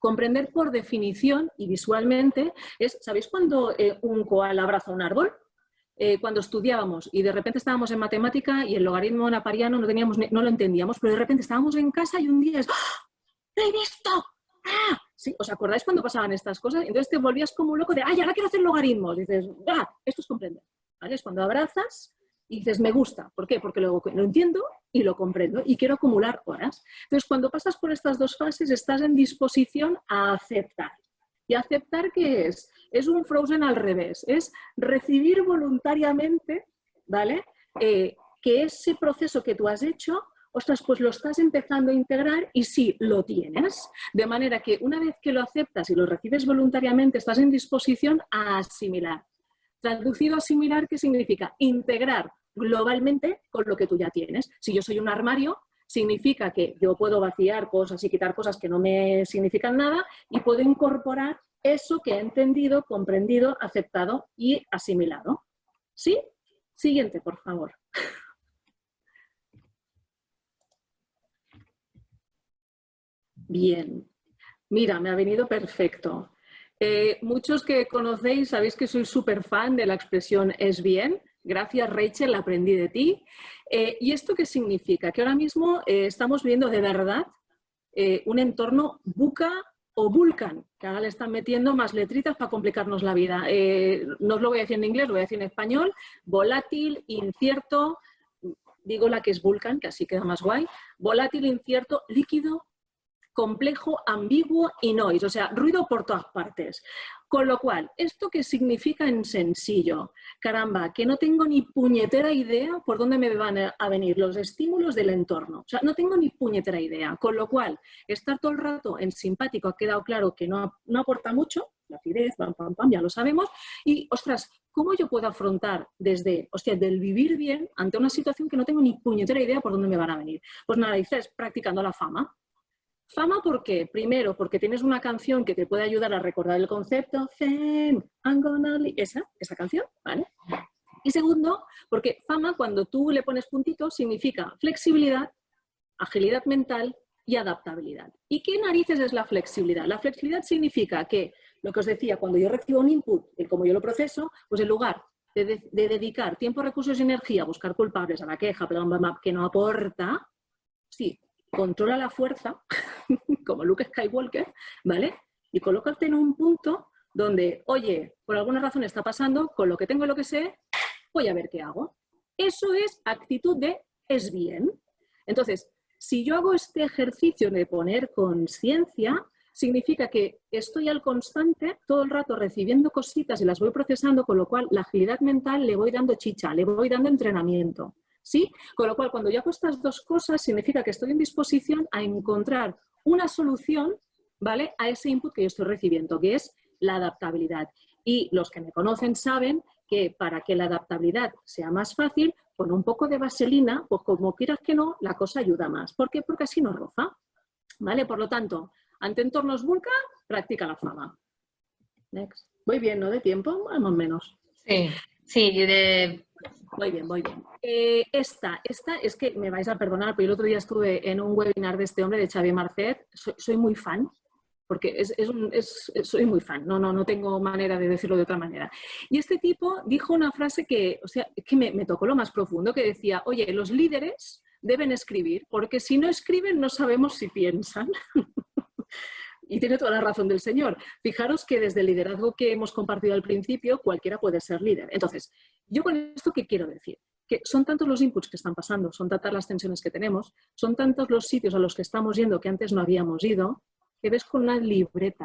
Comprender por definición y visualmente es, ¿sabéis cuando un koala abraza un árbol? Cuando estudiábamos y de repente estábamos en matemática y el logaritmo napariano no lo entendíamos, pero de repente estábamos en casa y un día es ¡ah! ¡Lo he visto! ¡Ah! ¿Sí? ¿Os acordáis cuando pasaban estas cosas? Entonces te volvías como un loco de ¡ay, ahora quiero hacer logaritmos! Y dices ¡ah! Esto es comprender. ¿Vale? Es cuando abrazas y dices me gusta. ¿Por qué? Porque luego lo entiendo y lo comprendo y quiero acumular horas. Entonces cuando pasas por estas dos fases estás en disposición a aceptar. ¿Y aceptar qué es? Es un Frozen al revés. Es recibir voluntariamente, ¿vale? Que ese proceso que tú has hecho, ostras, pues lo estás empezando a integrar y sí, lo tienes. De manera que una vez que lo aceptas y lo recibes voluntariamente, estás en disposición a asimilar. Traducido a asimilar, ¿qué significa? Integrar globalmente con lo que tú ya tienes. Si yo soy un armario, significa que yo puedo vaciar cosas y quitar cosas que no me significan nada y puedo incorporar eso que he entendido, comprendido, aceptado y asimilado. ¿Sí? Siguiente, por favor. Bien. Mira, me ha venido perfecto. Muchos que conocéis sabéis que soy súper fan de la expresión es bien. Gracias, Rachel, la aprendí de ti. ¿Y esto qué significa? Que ahora mismo estamos viendo de verdad un entorno VUCA o Vulcan, que ahora le están metiendo más letritas para complicarnos la vida. No os lo voy a decir en inglés, lo voy a decir en español. Volátil, incierto, digo la que es Vulcan, que así queda más guay. Volátil, incierto, líquido, complejo, ambiguo y noise, o sea, ruido por todas partes. Con lo cual, ¿esto qué significa en sencillo? Caramba, que no tengo ni puñetera idea por dónde me van a venir los estímulos del entorno. O sea, no tengo ni puñetera idea. Con lo cual, estar todo el rato en simpático ha quedado claro que no aporta mucho, la acidez, pam, pam, pam, ya lo sabemos. Y, ostras, ¿cómo yo puedo afrontar desde, hostia, del vivir bien ante una situación que no tengo ni puñetera idea por dónde me van a venir? Pues nada, dices, practicando la fama. Fama, ¿por qué? Primero, porque tienes una canción que te puede ayudar a recordar el concepto. Fame, I'm gonna live. Esa canción, ¿vale? Y segundo, porque fama, cuando tú le pones puntitos, significa flexibilidad, agilidad mental y adaptabilidad. ¿Y qué narices es la flexibilidad? La flexibilidad significa que, lo que os decía, cuando yo recibo un input, el cómo yo lo proceso, pues en lugar de dedicar tiempo, recursos y energía a buscar culpables, a la queja, bla, bla, bla, que no aporta, sí, controla la fuerza, como Luke Skywalker, ¿vale? Y colócate en un punto donde, oye, por alguna razón está pasando, con lo que tengo y lo que sé, voy a ver qué hago. Eso es actitud de es bien. Entonces, si yo hago este ejercicio de poner conciencia, significa que estoy al constante todo el rato recibiendo cositas y las voy procesando, con lo cual la agilidad mental le voy dando chicha, le voy dando entrenamiento. ¿Sí? Con lo cual, cuando yo hago estas dos cosas, significa que estoy en disposición a encontrar una solución, ¿vale?, a ese input que yo estoy recibiendo, que es la adaptabilidad. Y los que me conocen saben que para que la adaptabilidad sea más fácil, con un poco de vaselina, pues como quieras que no, la cosa ayuda más. ¿Por qué? Porque así no roza. ¿Vale? Por lo tanto, ante entornos VUCA, practica la fama. Next. Voy bien, ¿no? De tiempo, más o menos. Sí, sí, Voy bien, voy bien. Esta es que me vais a perdonar, pero el otro día estuve en un webinar de este hombre, de Xavier Marcet. Soy muy fan, porque soy muy fan, no tengo manera de decirlo de otra manera. Y este tipo dijo una frase que, o sea, que me tocó lo más profundo, que decía, oye, los líderes deben escribir, porque si no escriben no sabemos si piensan. Y tiene toda la razón del señor. Fijaros que desde el liderazgo que hemos compartido al principio, cualquiera puede ser líder. Entonces, ¿yo con esto qué quiero decir? Que son tantos los inputs que están pasando, son tantas las tensiones que tenemos, son tantos los sitios a los que estamos yendo que antes no habíamos ido, que ves con una libreta,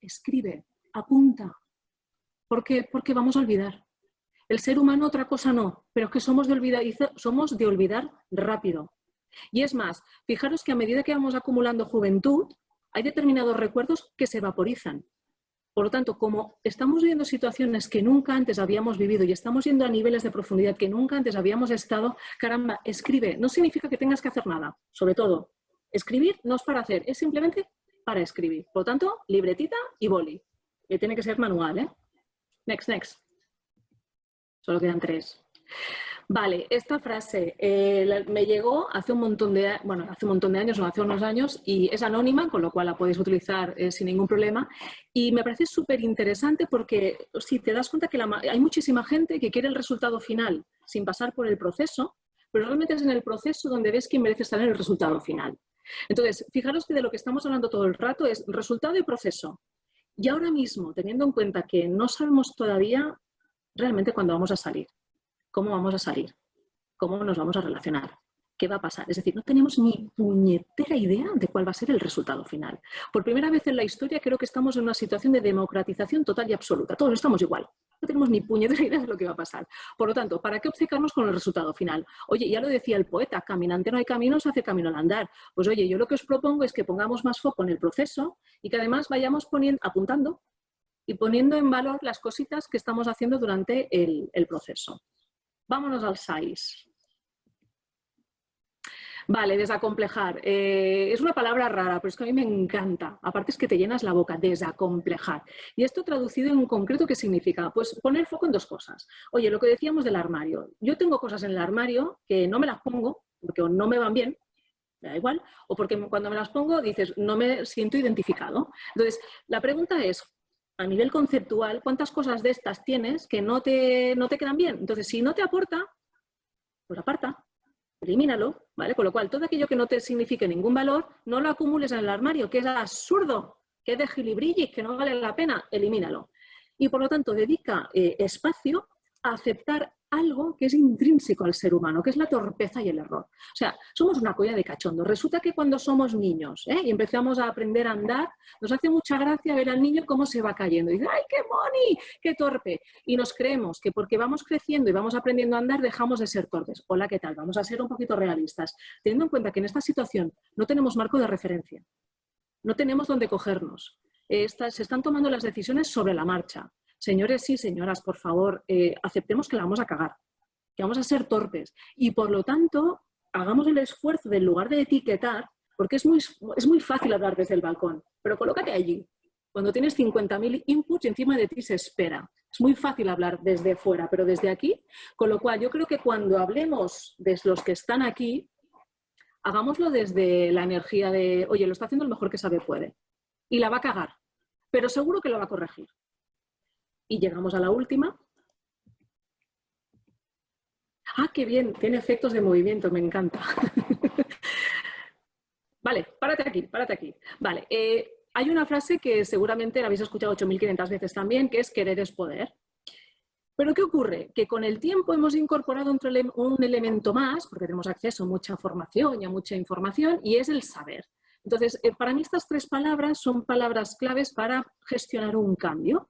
escribe, apunta. ¿Por qué? Porque vamos a olvidar. El ser humano otra cosa no, pero es que somos de olvidar rápido. Y es más, fijaros que a medida que vamos acumulando juventud, hay determinados recuerdos que se vaporizan. Por lo tanto, como estamos viviendo situaciones que nunca antes habíamos vivido y estamos yendo a niveles de profundidad que nunca antes habíamos estado, caramba, escribe. No significa que tengas que hacer nada. Sobre todo, escribir no es para hacer, es simplemente para escribir. Por lo tanto, libretita y boli. Que tiene que ser manual, ¿eh? Next. Solo quedan 3. Vale, esta frase me llegó hace un montón de años o hace unos años y es anónima, con lo cual la podéis utilizar sin ningún problema. Y me parece súper interesante porque si te das cuenta que hay muchísima gente que quiere el resultado final sin pasar por el proceso, pero realmente es en el proceso donde ves quién merece estar en el resultado final. Entonces, fijaros que de lo que estamos hablando todo el rato es resultado y proceso. Y ahora mismo, teniendo en cuenta que no sabemos todavía realmente cuándo vamos a salir, cómo vamos a salir, cómo nos vamos a relacionar, qué va a pasar. Es decir, no tenemos ni puñetera idea de cuál va a ser el resultado final. Por primera vez en la historia creo que estamos en una situación de democratización total y absoluta. Todos estamos igual. No tenemos ni puñetera idea de lo que va a pasar. Por lo tanto, ¿para qué obcecarnos con el resultado final? Oye, ya lo decía el poeta, caminante no hay camino, se hace camino al andar. Pues oye, yo lo que os propongo es que pongamos más foco en el proceso y que además vayamos apuntando y poniendo en valor las cositas que estamos haciendo durante el proceso. Vámonos al 6. Vale, desacomplejar. Es una palabra rara, pero es que a mí me encanta. Aparte es que te llenas la boca, desacomplejar. Y esto traducido en concreto, ¿qué significa? Pues poner foco en 2 cosas. Oye, lo que decíamos del armario. Yo tengo cosas en el armario que no me las pongo porque no me van bien, me da igual, o porque cuando me las pongo dices, no me siento identificado. Entonces, la pregunta es, a nivel conceptual, ¿cuántas cosas de estas tienes que no te quedan bien? Entonces, si no te aporta, pues aparta. Elimínalo, ¿vale? Con lo cual, todo aquello que no te signifique ningún valor, no lo acumules en el armario, que es absurdo, que es de gilibrillis, que no vale la pena, elimínalo. Y por lo tanto, dedica espacio a aceptar algo que es intrínseco al ser humano, que es la torpeza y el error. O sea, somos una colla de cachondos. Resulta que cuando somos niños y empezamos a aprender a andar, nos hace mucha gracia ver al niño cómo se va cayendo. Y dice, ¡ay, qué moni! ¡Qué torpe! Y nos creemos que porque vamos creciendo y vamos aprendiendo a andar, dejamos de ser torpes. Hola, ¿qué tal? Vamos a ser un poquito realistas. Teniendo en cuenta que en esta situación no tenemos marco de referencia, no tenemos dónde cogernos. Se están tomando las decisiones sobre la marcha. Señores y señoras, por favor, aceptemos que la vamos a cagar, que vamos a ser torpes y, por lo tanto, hagamos el esfuerzo de, en lugar de etiquetar, porque es muy fácil hablar desde el balcón, pero colócate allí. Cuando tienes 50.000 inputs, encima de ti se espera. Es muy fácil hablar desde fuera, pero desde aquí, con lo cual yo creo que cuando hablemos de los que están aquí, hagámoslo desde la energía de, oye, lo está haciendo lo mejor que sabe, puede. Y la va a cagar, pero seguro que lo va a corregir. Y llegamos a la última. ¡Ah, qué bien! Tiene efectos de movimiento, me encanta. Vale, párate aquí. Vale, hay una frase que seguramente la habéis escuchado 8.500 veces también, que es querer es poder. Pero ¿qué ocurre? Que con el tiempo hemos incorporado un elemento más, porque tenemos acceso a mucha formación y a mucha información, y es el saber. Entonces, para mí estas 3 palabras son palabras claves para gestionar un cambio.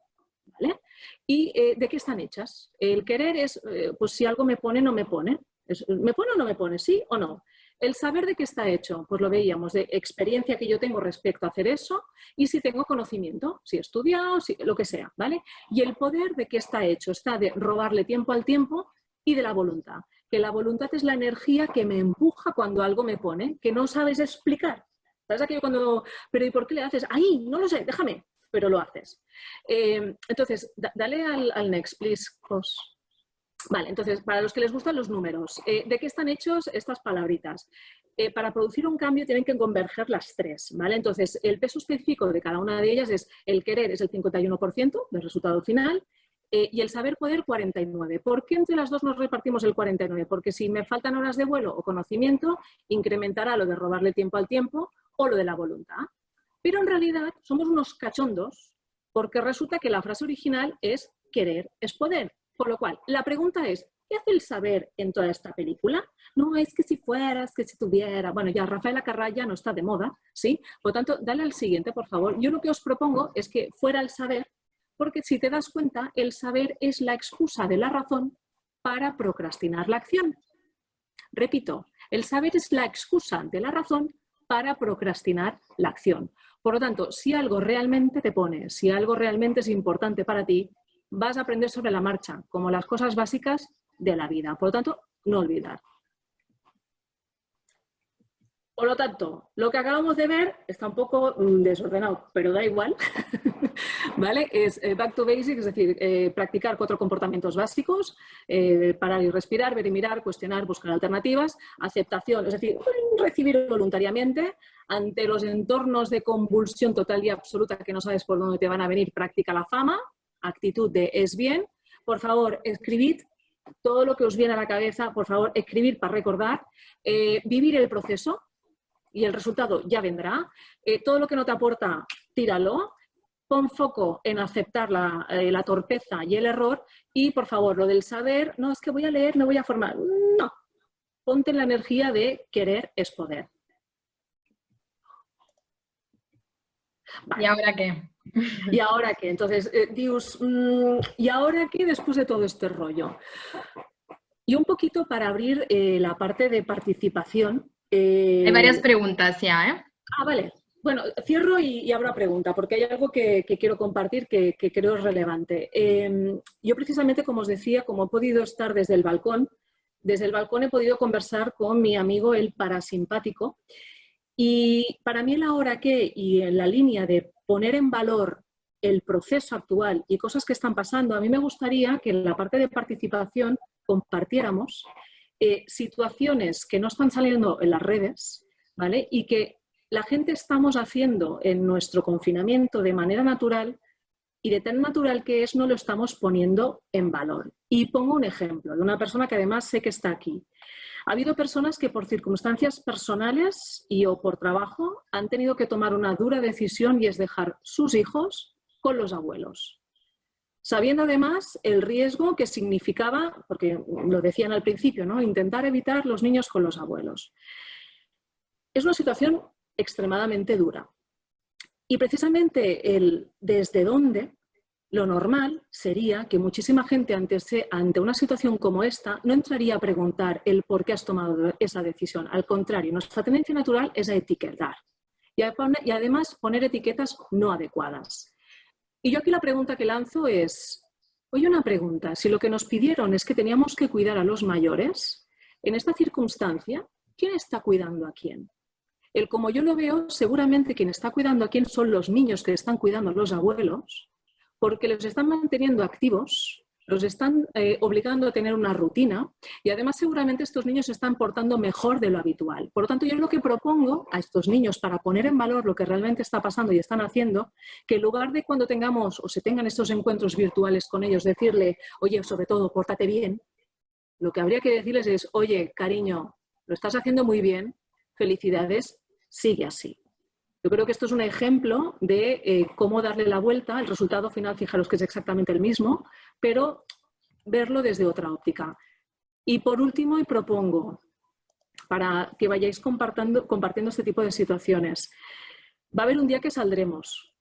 ¿Vale? ¿Y de qué están hechas? El querer es, pues si algo me pone, no me pone. ¿Me pone o no me pone? ¿Sí o no? El saber de qué está hecho, pues lo veíamos, de experiencia que yo tengo respecto a hacer eso y si tengo conocimiento, si he estudiado, lo que sea, ¿vale? Y el poder de qué está hecho, está de robarle tiempo al tiempo y de la voluntad. Que la voluntad es la energía que me empuja cuando algo me pone, que no sabes explicar. ¿Sabes aquello cuando, pero ¿y por qué le haces? ¡Ay, no lo sé, déjame! Pero lo haces. Entonces, dale al next, please. Vale, entonces, para los que les gustan los números, ¿de qué están hechos estas palabritas? Para producir un cambio tienen que converger las 3, ¿vale? Entonces, el peso específico de cada una de ellas es el querer es el 51% del resultado final y el saber poder 49%. ¿Por qué entre las dos nos repartimos el 49%? Porque si me faltan horas de vuelo o conocimiento, incrementará lo de robarle tiempo al tiempo o lo de la voluntad. Pero en realidad somos unos cachondos porque resulta que la frase original es querer es poder. Por lo cual, la pregunta es, ¿qué hace el saber en toda esta película? No es que si fueras, que si tuviera... Bueno, ya Rafaela Carrà ya no está de moda, ¿sí? Por lo tanto, dale al siguiente, por favor. Yo lo que os propongo es que fuera el saber, porque si te das cuenta, el saber es la excusa de la razón para procrastinar la acción. Repito, el saber es la excusa de la razón para procrastinar la acción. Por lo tanto, si algo realmente te pone, si algo realmente es importante para ti, vas a aprender sobre la marcha, como las cosas básicas de la vida. Por lo tanto, no olvidar. Por lo tanto, lo que acabamos de ver está un poco desordenado, pero da igual, ¿vale? Es back to basics, es decir, practicar 4 comportamientos básicos, parar y respirar, ver y mirar, cuestionar, buscar alternativas, aceptación, es decir, recibir voluntariamente ante los entornos de convulsión total y absoluta que no sabes por dónde te van a venir, practica la fama, actitud de es bien, por favor, escribid todo lo que os viene a la cabeza, por favor, escribir para recordar, vivir el proceso, y el resultado ya vendrá. Todo lo que no te aporta, tíralo. Pon foco en aceptar la torpeza y el error y, por favor, lo del saber, no, es que voy a leer, me voy a formar. No, ponte en la energía de querer es poder. Vale. ¿Y ahora qué? ¿Y ahora qué? Entonces, Dios, ¿y ahora qué después de todo este rollo? Y un poquito para abrir la parte de participación. Hay varias preguntas ya, ¿eh? Ah, vale. Bueno, cierro y abro la pregunta, porque hay algo que quiero compartir que creo es relevante. Yo precisamente, como os decía, como he podido estar desde el balcón he podido conversar con mi amigo el parasimpático. Y para mí el ahora qué y en la línea de poner en valor el proceso actual y cosas que están pasando, a mí me gustaría que en la parte de participación compartiéramos situaciones que no están saliendo en las redes, ¿vale? Y que la gente estamos haciendo en nuestro confinamiento de manera natural y de tan natural que es no lo estamos poniendo en valor. Y pongo un ejemplo de una persona que además sé que está aquí. Ha habido personas que por circunstancias personales y o por trabajo han tenido que tomar una dura decisión y es dejar sus hijos con los abuelos. Sabiendo además el riesgo que significaba, porque lo decían al principio, ¿no? Intentar evitar los niños con los abuelos. Es una situación extremadamente dura. Y precisamente el desde dónde, lo normal sería que muchísima gente ante una situación como esta no entraría a preguntar el por qué has tomado esa decisión. Al contrario, nuestra tendencia natural es a etiquetar y además poner etiquetas no adecuadas. Y yo aquí la pregunta que lanzo es, oye, una pregunta, si lo que nos pidieron es que teníamos que cuidar a los mayores, en esta circunstancia, ¿quién está cuidando a quién? Como yo lo veo, seguramente quien está cuidando a quién son los niños que están cuidando a los abuelos, porque los están manteniendo activos, los están obligando a tener una rutina y además seguramente estos niños se están portando mejor de lo habitual. Por lo tanto, yo lo que propongo a estos niños para poner en valor lo que realmente está pasando y están haciendo, que en lugar de cuando tengamos o se tengan estos encuentros virtuales con ellos, decirle, oye, sobre todo, pórtate bien, lo que habría que decirles es, oye, cariño, lo estás haciendo muy bien, felicidades, sigue así. Yo creo que esto es un ejemplo de cómo darle la vuelta. El resultado final, fijaros que es exactamente el mismo, pero verlo desde otra óptica. Y por último, y propongo, para que vayáis compartiendo este tipo de situaciones, va a haber un día que saldremos.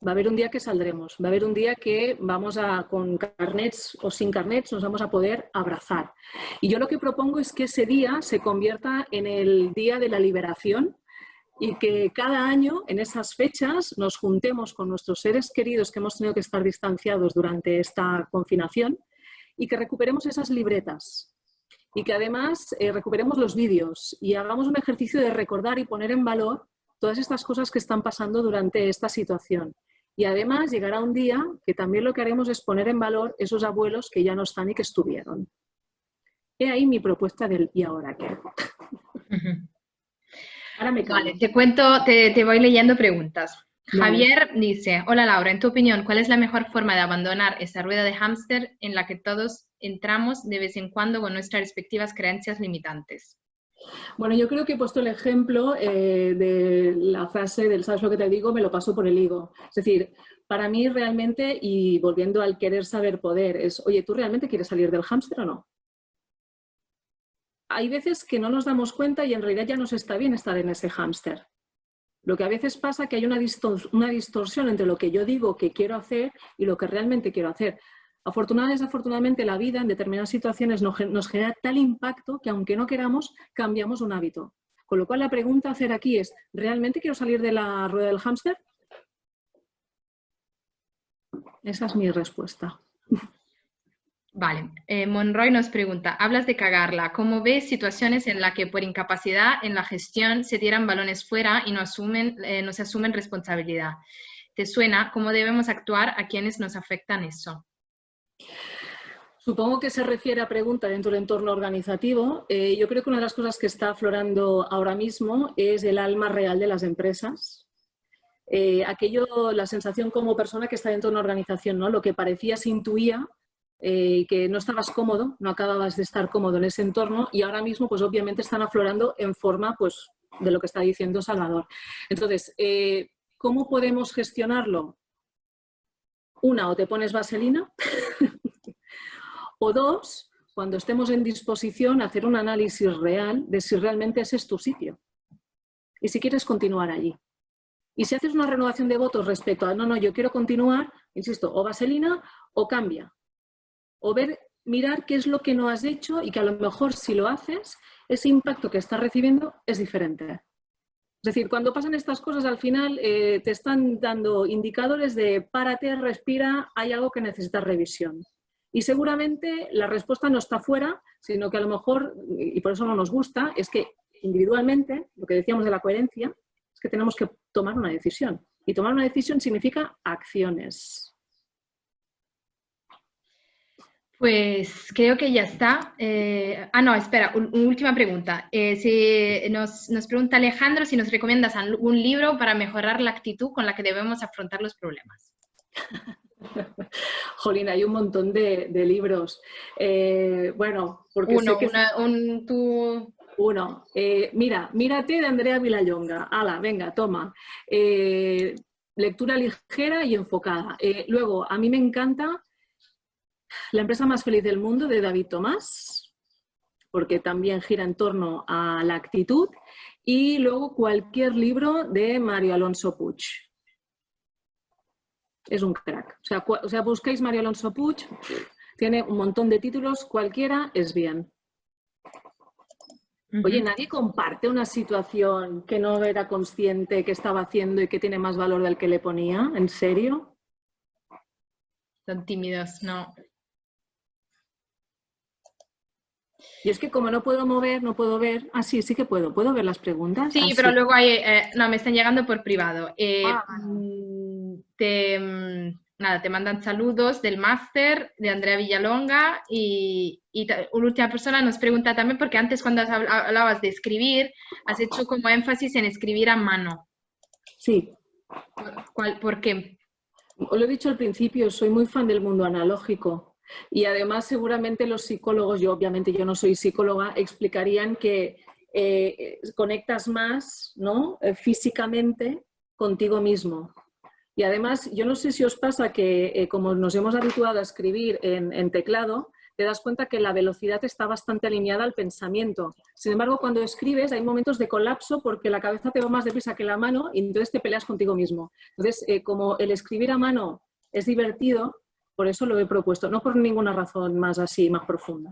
Va a haber un día que saldremos. Va a haber un día que vamos con carnets o sin carnets, nos vamos a poder abrazar. Y yo lo que propongo es que ese día se convierta en el día de la liberación, y que cada año, en esas fechas, nos juntemos con nuestros seres queridos que hemos tenido que estar distanciados durante esta confinación y que recuperemos esas libretas y que además recuperemos los vídeos y hagamos un ejercicio de recordar y poner en valor todas estas cosas que están pasando durante esta situación. Y además llegará un día que también lo que haremos es poner en valor esos abuelos que ya no están y que estuvieron. He ahí mi propuesta del ¿y ahora qué? Ahora me callo. Vale, te cuento, te voy leyendo preguntas. Javier dice, hola Laura, en tu opinión, ¿cuál es la mejor forma de abandonar esa rueda de hámster en la que todos entramos de vez en cuando con nuestras respectivas creencias limitantes? Bueno, yo creo que he puesto el ejemplo de la frase del ¿sabes lo que te digo? Me lo paso por el higo. Es decir, para mí realmente, y volviendo al querer saber poder, es, oye, ¿tú realmente quieres salir del hámster o no? Hay veces que no nos damos cuenta y en realidad ya nos está bien estar en ese hámster. Lo que a veces pasa es que hay una distorsión entre lo que yo digo que quiero hacer y lo que realmente quiero hacer. Afortunadamente, desafortunadamente, la vida en determinadas situaciones nos genera tal impacto que aunque no queramos, cambiamos un hábito. Con lo cual la pregunta a hacer aquí es, ¿realmente quiero salir de la rueda del hámster? Esa es mi respuesta. Vale, Monroy nos pregunta, hablas de cagarla, ¿cómo ves situaciones en las que por incapacidad en la gestión se tiran balones fuera y no se asumen responsabilidad? ¿Te suena cómo debemos actuar a quienes nos afectan eso? Supongo que se refiere a pregunta dentro del entorno organizativo. Yo creo que una de las cosas que está aflorando ahora mismo es el alma real de las empresas. La sensación como persona que está dentro de una organización, ¿no? Lo que parecía se intuía, que no estabas cómodo, no acababas de estar cómodo en ese entorno y ahora mismo pues obviamente están aflorando en forma pues de lo que está diciendo Salvador. Entonces, ¿cómo podemos gestionarlo? Una, o te pones vaselina o dos, cuando estemos en disposición, hacer un análisis real de si realmente ese es tu sitio y si quieres continuar allí. Y si haces una renovación de votos respecto a no, yo quiero continuar, insisto, o vaselina o cambia. O mirar qué es lo que no has hecho y que a lo mejor si lo haces, ese impacto que estás recibiendo es diferente. Es decir, cuando pasan estas cosas al final te están dando indicadores de párate, respira, hay algo que necesita revisión. Y seguramente la respuesta no está fuera, sino que a lo mejor, y por eso no nos gusta, es que individualmente, lo que decíamos de la coherencia, es que tenemos que tomar una decisión. Y tomar una decisión significa acciones. Pues creo que ya está. No, espera, última pregunta. Nos pregunta Alejandro si nos recomiendas algún libro para mejorar la actitud con la que debemos afrontar los problemas. Jolín, hay un montón de libros. Bueno, porque sé que... Uno. Mírate de Andrea Vilallonga. Hala, venga, toma. Lectura ligera y enfocada. Luego, a mí me encanta La empresa más feliz del mundo, de David Tomás, porque también gira en torno a la actitud. Y luego cualquier libro de Mario Alonso Puig. Es un crack. O sea, buscáis Mario Alonso Puig, tiene un montón de títulos, cualquiera es bien. Oye, ¿nadie comparte una situación que no era consciente que estaba haciendo y que tiene más valor del que le ponía? ¿En serio? Son tímidos, no. Y es que como no puedo mover, no puedo ver... Ah, sí, sí que puedo. ¿Puedo ver las preguntas? Sí, pero luego hay... no, me están llegando por privado. Te mandan saludos del máster de Andrea Villalonga y una última persona nos pregunta también, porque antes cuando hablabas de escribir, has hecho como énfasis en escribir a mano. Sí. ¿Por qué? Os lo he dicho al principio, soy muy fan del mundo analógico. Y además seguramente los psicólogos, obviamente yo no soy psicóloga, explicarían que conectas más, ¿no? Físicamente contigo mismo. Y además, yo no sé si os pasa que como nos hemos habituado a escribir en teclado, te das cuenta que la velocidad está bastante alineada al pensamiento. Sin embargo, cuando escribes hay momentos de colapso porque la cabeza te va más deprisa que la mano y entonces te peleas contigo mismo. Entonces, como el escribir a mano es divertido, por eso lo he propuesto, no por ninguna razón más así, más profunda.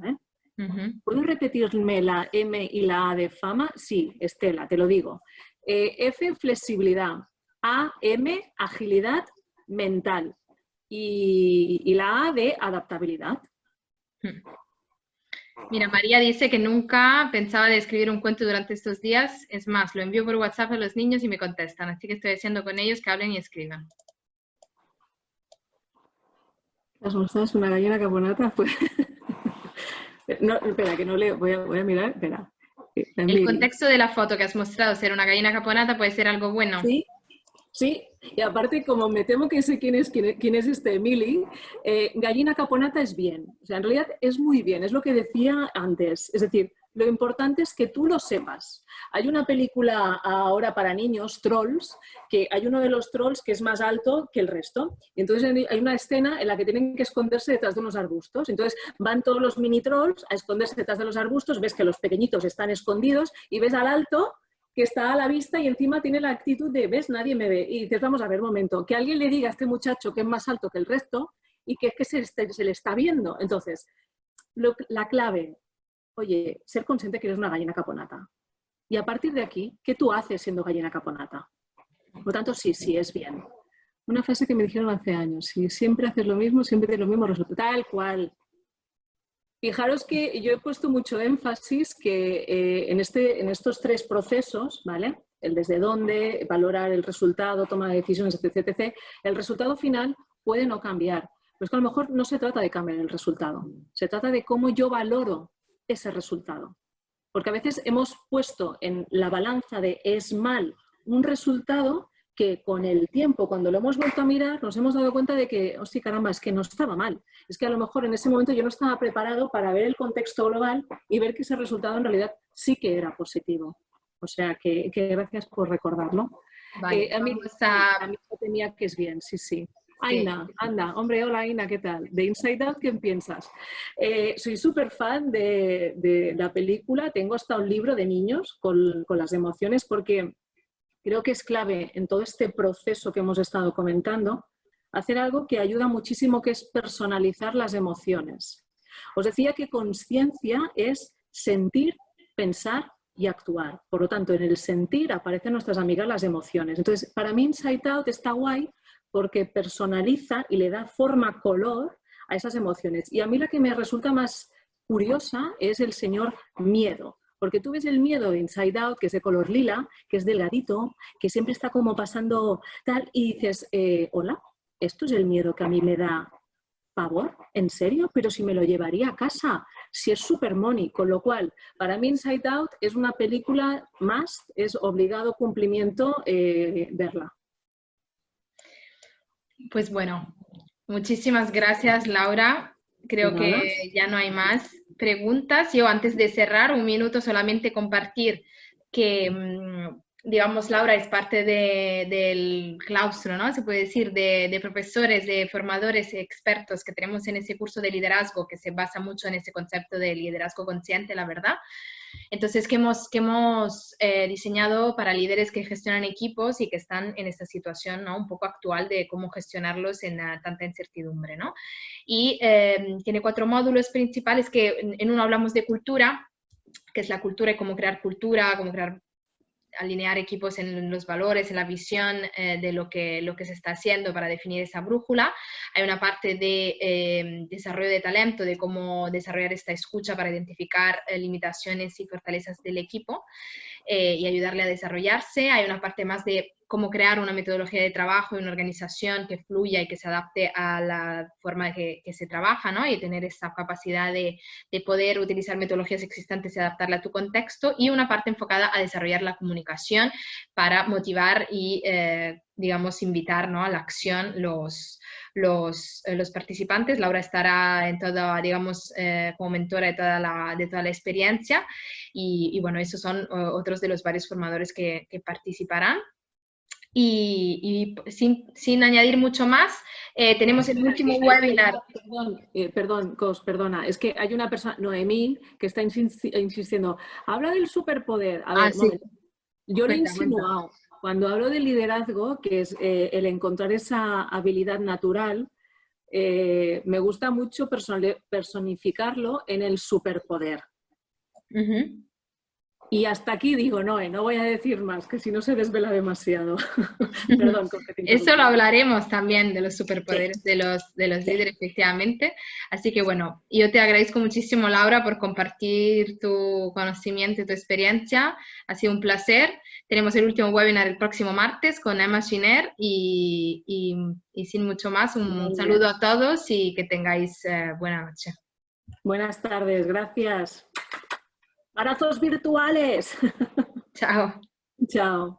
¿Puedo repetirme la M y la A de fama? Sí, Estela, te lo digo. F, flexibilidad. A, M, agilidad mental. Y la A de adaptabilidad. Mira, María dice que nunca pensaba de escribir un cuento durante estos días. Es más, lo envío por WhatsApp a los niños y me contestan. Así que estoy haciendo con ellos que hablen y escriban. Las manzanas, una gallina caponata. Pues... no, espera, que no leo. Voy a mirar. Espera. El contexto de la foto que has mostrado, ser una gallina caponata, puede ser algo bueno. Sí. Sí, y aparte, como me temo que sé quién es este Emily, gallina caponata es bien. O sea, en realidad es muy bien, es lo que decía antes. Es decir, lo importante es que tú lo sepas. Hay una película ahora para niños, Trolls, que hay uno de los trolls que es más alto que el resto. Y entonces hay una escena en la que tienen que esconderse detrás de unos arbustos. Entonces van todos los mini trolls a esconderse detrás de los arbustos, ves que los pequeñitos están escondidos y ves al alto que está a la vista y encima tiene la actitud de, ¿ves? Nadie me ve. Y dices, vamos a ver, un momento, que alguien le diga a este muchacho que es más alto que el resto y que es que se le está viendo. Entonces, la clave, oye, ser consciente que eres una gallina caponata. Y a partir de aquí, ¿qué tú haces siendo gallina caponata? Por lo tanto, sí, es bien. Una frase que me dijeron hace años, si siempre haces lo mismo, siempre tienes lo mismo resultado. Tal cual. Fijaros que yo he puesto mucho énfasis que en estos 3 procesos, ¿vale? El desde dónde, valorar el resultado, toma de decisiones, etc. El resultado final puede no cambiar. Pero es que a lo mejor no se trata de cambiar el resultado. Se trata de cómo yo valoro ese resultado. Porque a veces hemos puesto en la balanza de es mal un resultado que con el tiempo, cuando lo hemos vuelto a mirar, nos hemos dado cuenta de que, hostia, caramba, es que no estaba mal. Es que a lo mejor en ese momento yo no estaba preparado para ver el contexto global y ver que ese resultado en realidad sí que era positivo. O sea, que gracias por recordarlo. Vale, A mí me temía que es bien, sí. Aina, sí. anda, hombre, hola Aina, ¿qué tal? De Inside Out, ¿qué piensas? Soy súper fan de la película, tengo hasta un libro de niños con las emociones porque creo que es clave en todo este proceso que hemos estado comentando hacer algo que ayuda muchísimo, que es personalizar las emociones. Os decía que consciencia es sentir, pensar y actuar. Por lo tanto, en el sentir aparecen nuestras amigas las emociones. Entonces, para mí Inside Out está guay porque personaliza y le da forma, color a esas emociones. Y a mí la que me resulta más curiosa es el señor miedo. Porque tú ves el miedo de Inside Out, que es de color lila, que es delgadito, que siempre está como pasando tal, y dices, hola, ¿esto es el miedo que a mí me da pavor? ¿En serio? Pero si me lo llevaría a casa, si es super money. Con lo cual, para mí Inside Out es una película más, es obligado cumplimiento verla. Pues bueno, muchísimas gracias, Laura. Creo que ya no hay más preguntas. Yo antes de cerrar, un minuto solamente compartir que, digamos, Laura es parte del claustro, ¿no? Se puede decir, de profesores, de formadores expertos que tenemos en ese curso de liderazgo que se basa mucho en ese concepto de liderazgo consciente, la verdad. Entonces, que hemos diseñado para líderes que gestionan equipos y que están en esta situación, ¿no? Un poco actual de cómo gestionarlos en tanta incertidumbre, ¿no? Y tiene 4 módulos principales que en uno hablamos de cultura, que es la cultura y cómo crear cultura, cómo alinear equipos en los valores, en la visión de lo que se está haciendo para definir esa brújula. Hay una parte de desarrollo de talento, de cómo desarrollar esta escucha para identificar limitaciones y fortalezas del equipo y ayudarle a desarrollarse. Hay una parte más de cómo crear una metodología de trabajo y una organización que fluya y que se adapte a la forma que se trabaja, ¿no? Y tener esa capacidad de poder utilizar metodologías existentes y adaptarla a tu contexto. Y una parte enfocada a desarrollar la comunicación para motivar y, digamos, invitar, ¿no? a la acción los participantes. Laura estará en toda, digamos, como mentora de toda la experiencia y bueno, esos son otros de los varios formadores que participarán. Y sin añadir mucho más, tenemos el último webinar. Perdón, Cos, perdona. Es que hay una persona, Noemí, que está insistiendo. Habla del superpoder. A ver, Sí. yo le he insinuado. Cuando hablo de liderazgo, que es el encontrar esa habilidad natural, me gusta mucho personificarlo en el superpoder. Y hasta aquí digo, no voy a decir más, que si no se desvela demasiado. Perdón. Eso lo hablaremos también de los superpoderes de los líderes, efectivamente. Así que bueno, yo te agradezco muchísimo, Laura, por compartir tu conocimiento y tu experiencia. Ha sido un placer. Tenemos el último webinar el próximo martes con Emma Schiner y sin mucho más, un saludo a todos y que tengáis buena noche. Buenas tardes, gracias. Abrazos virtuales. Chao. Chao.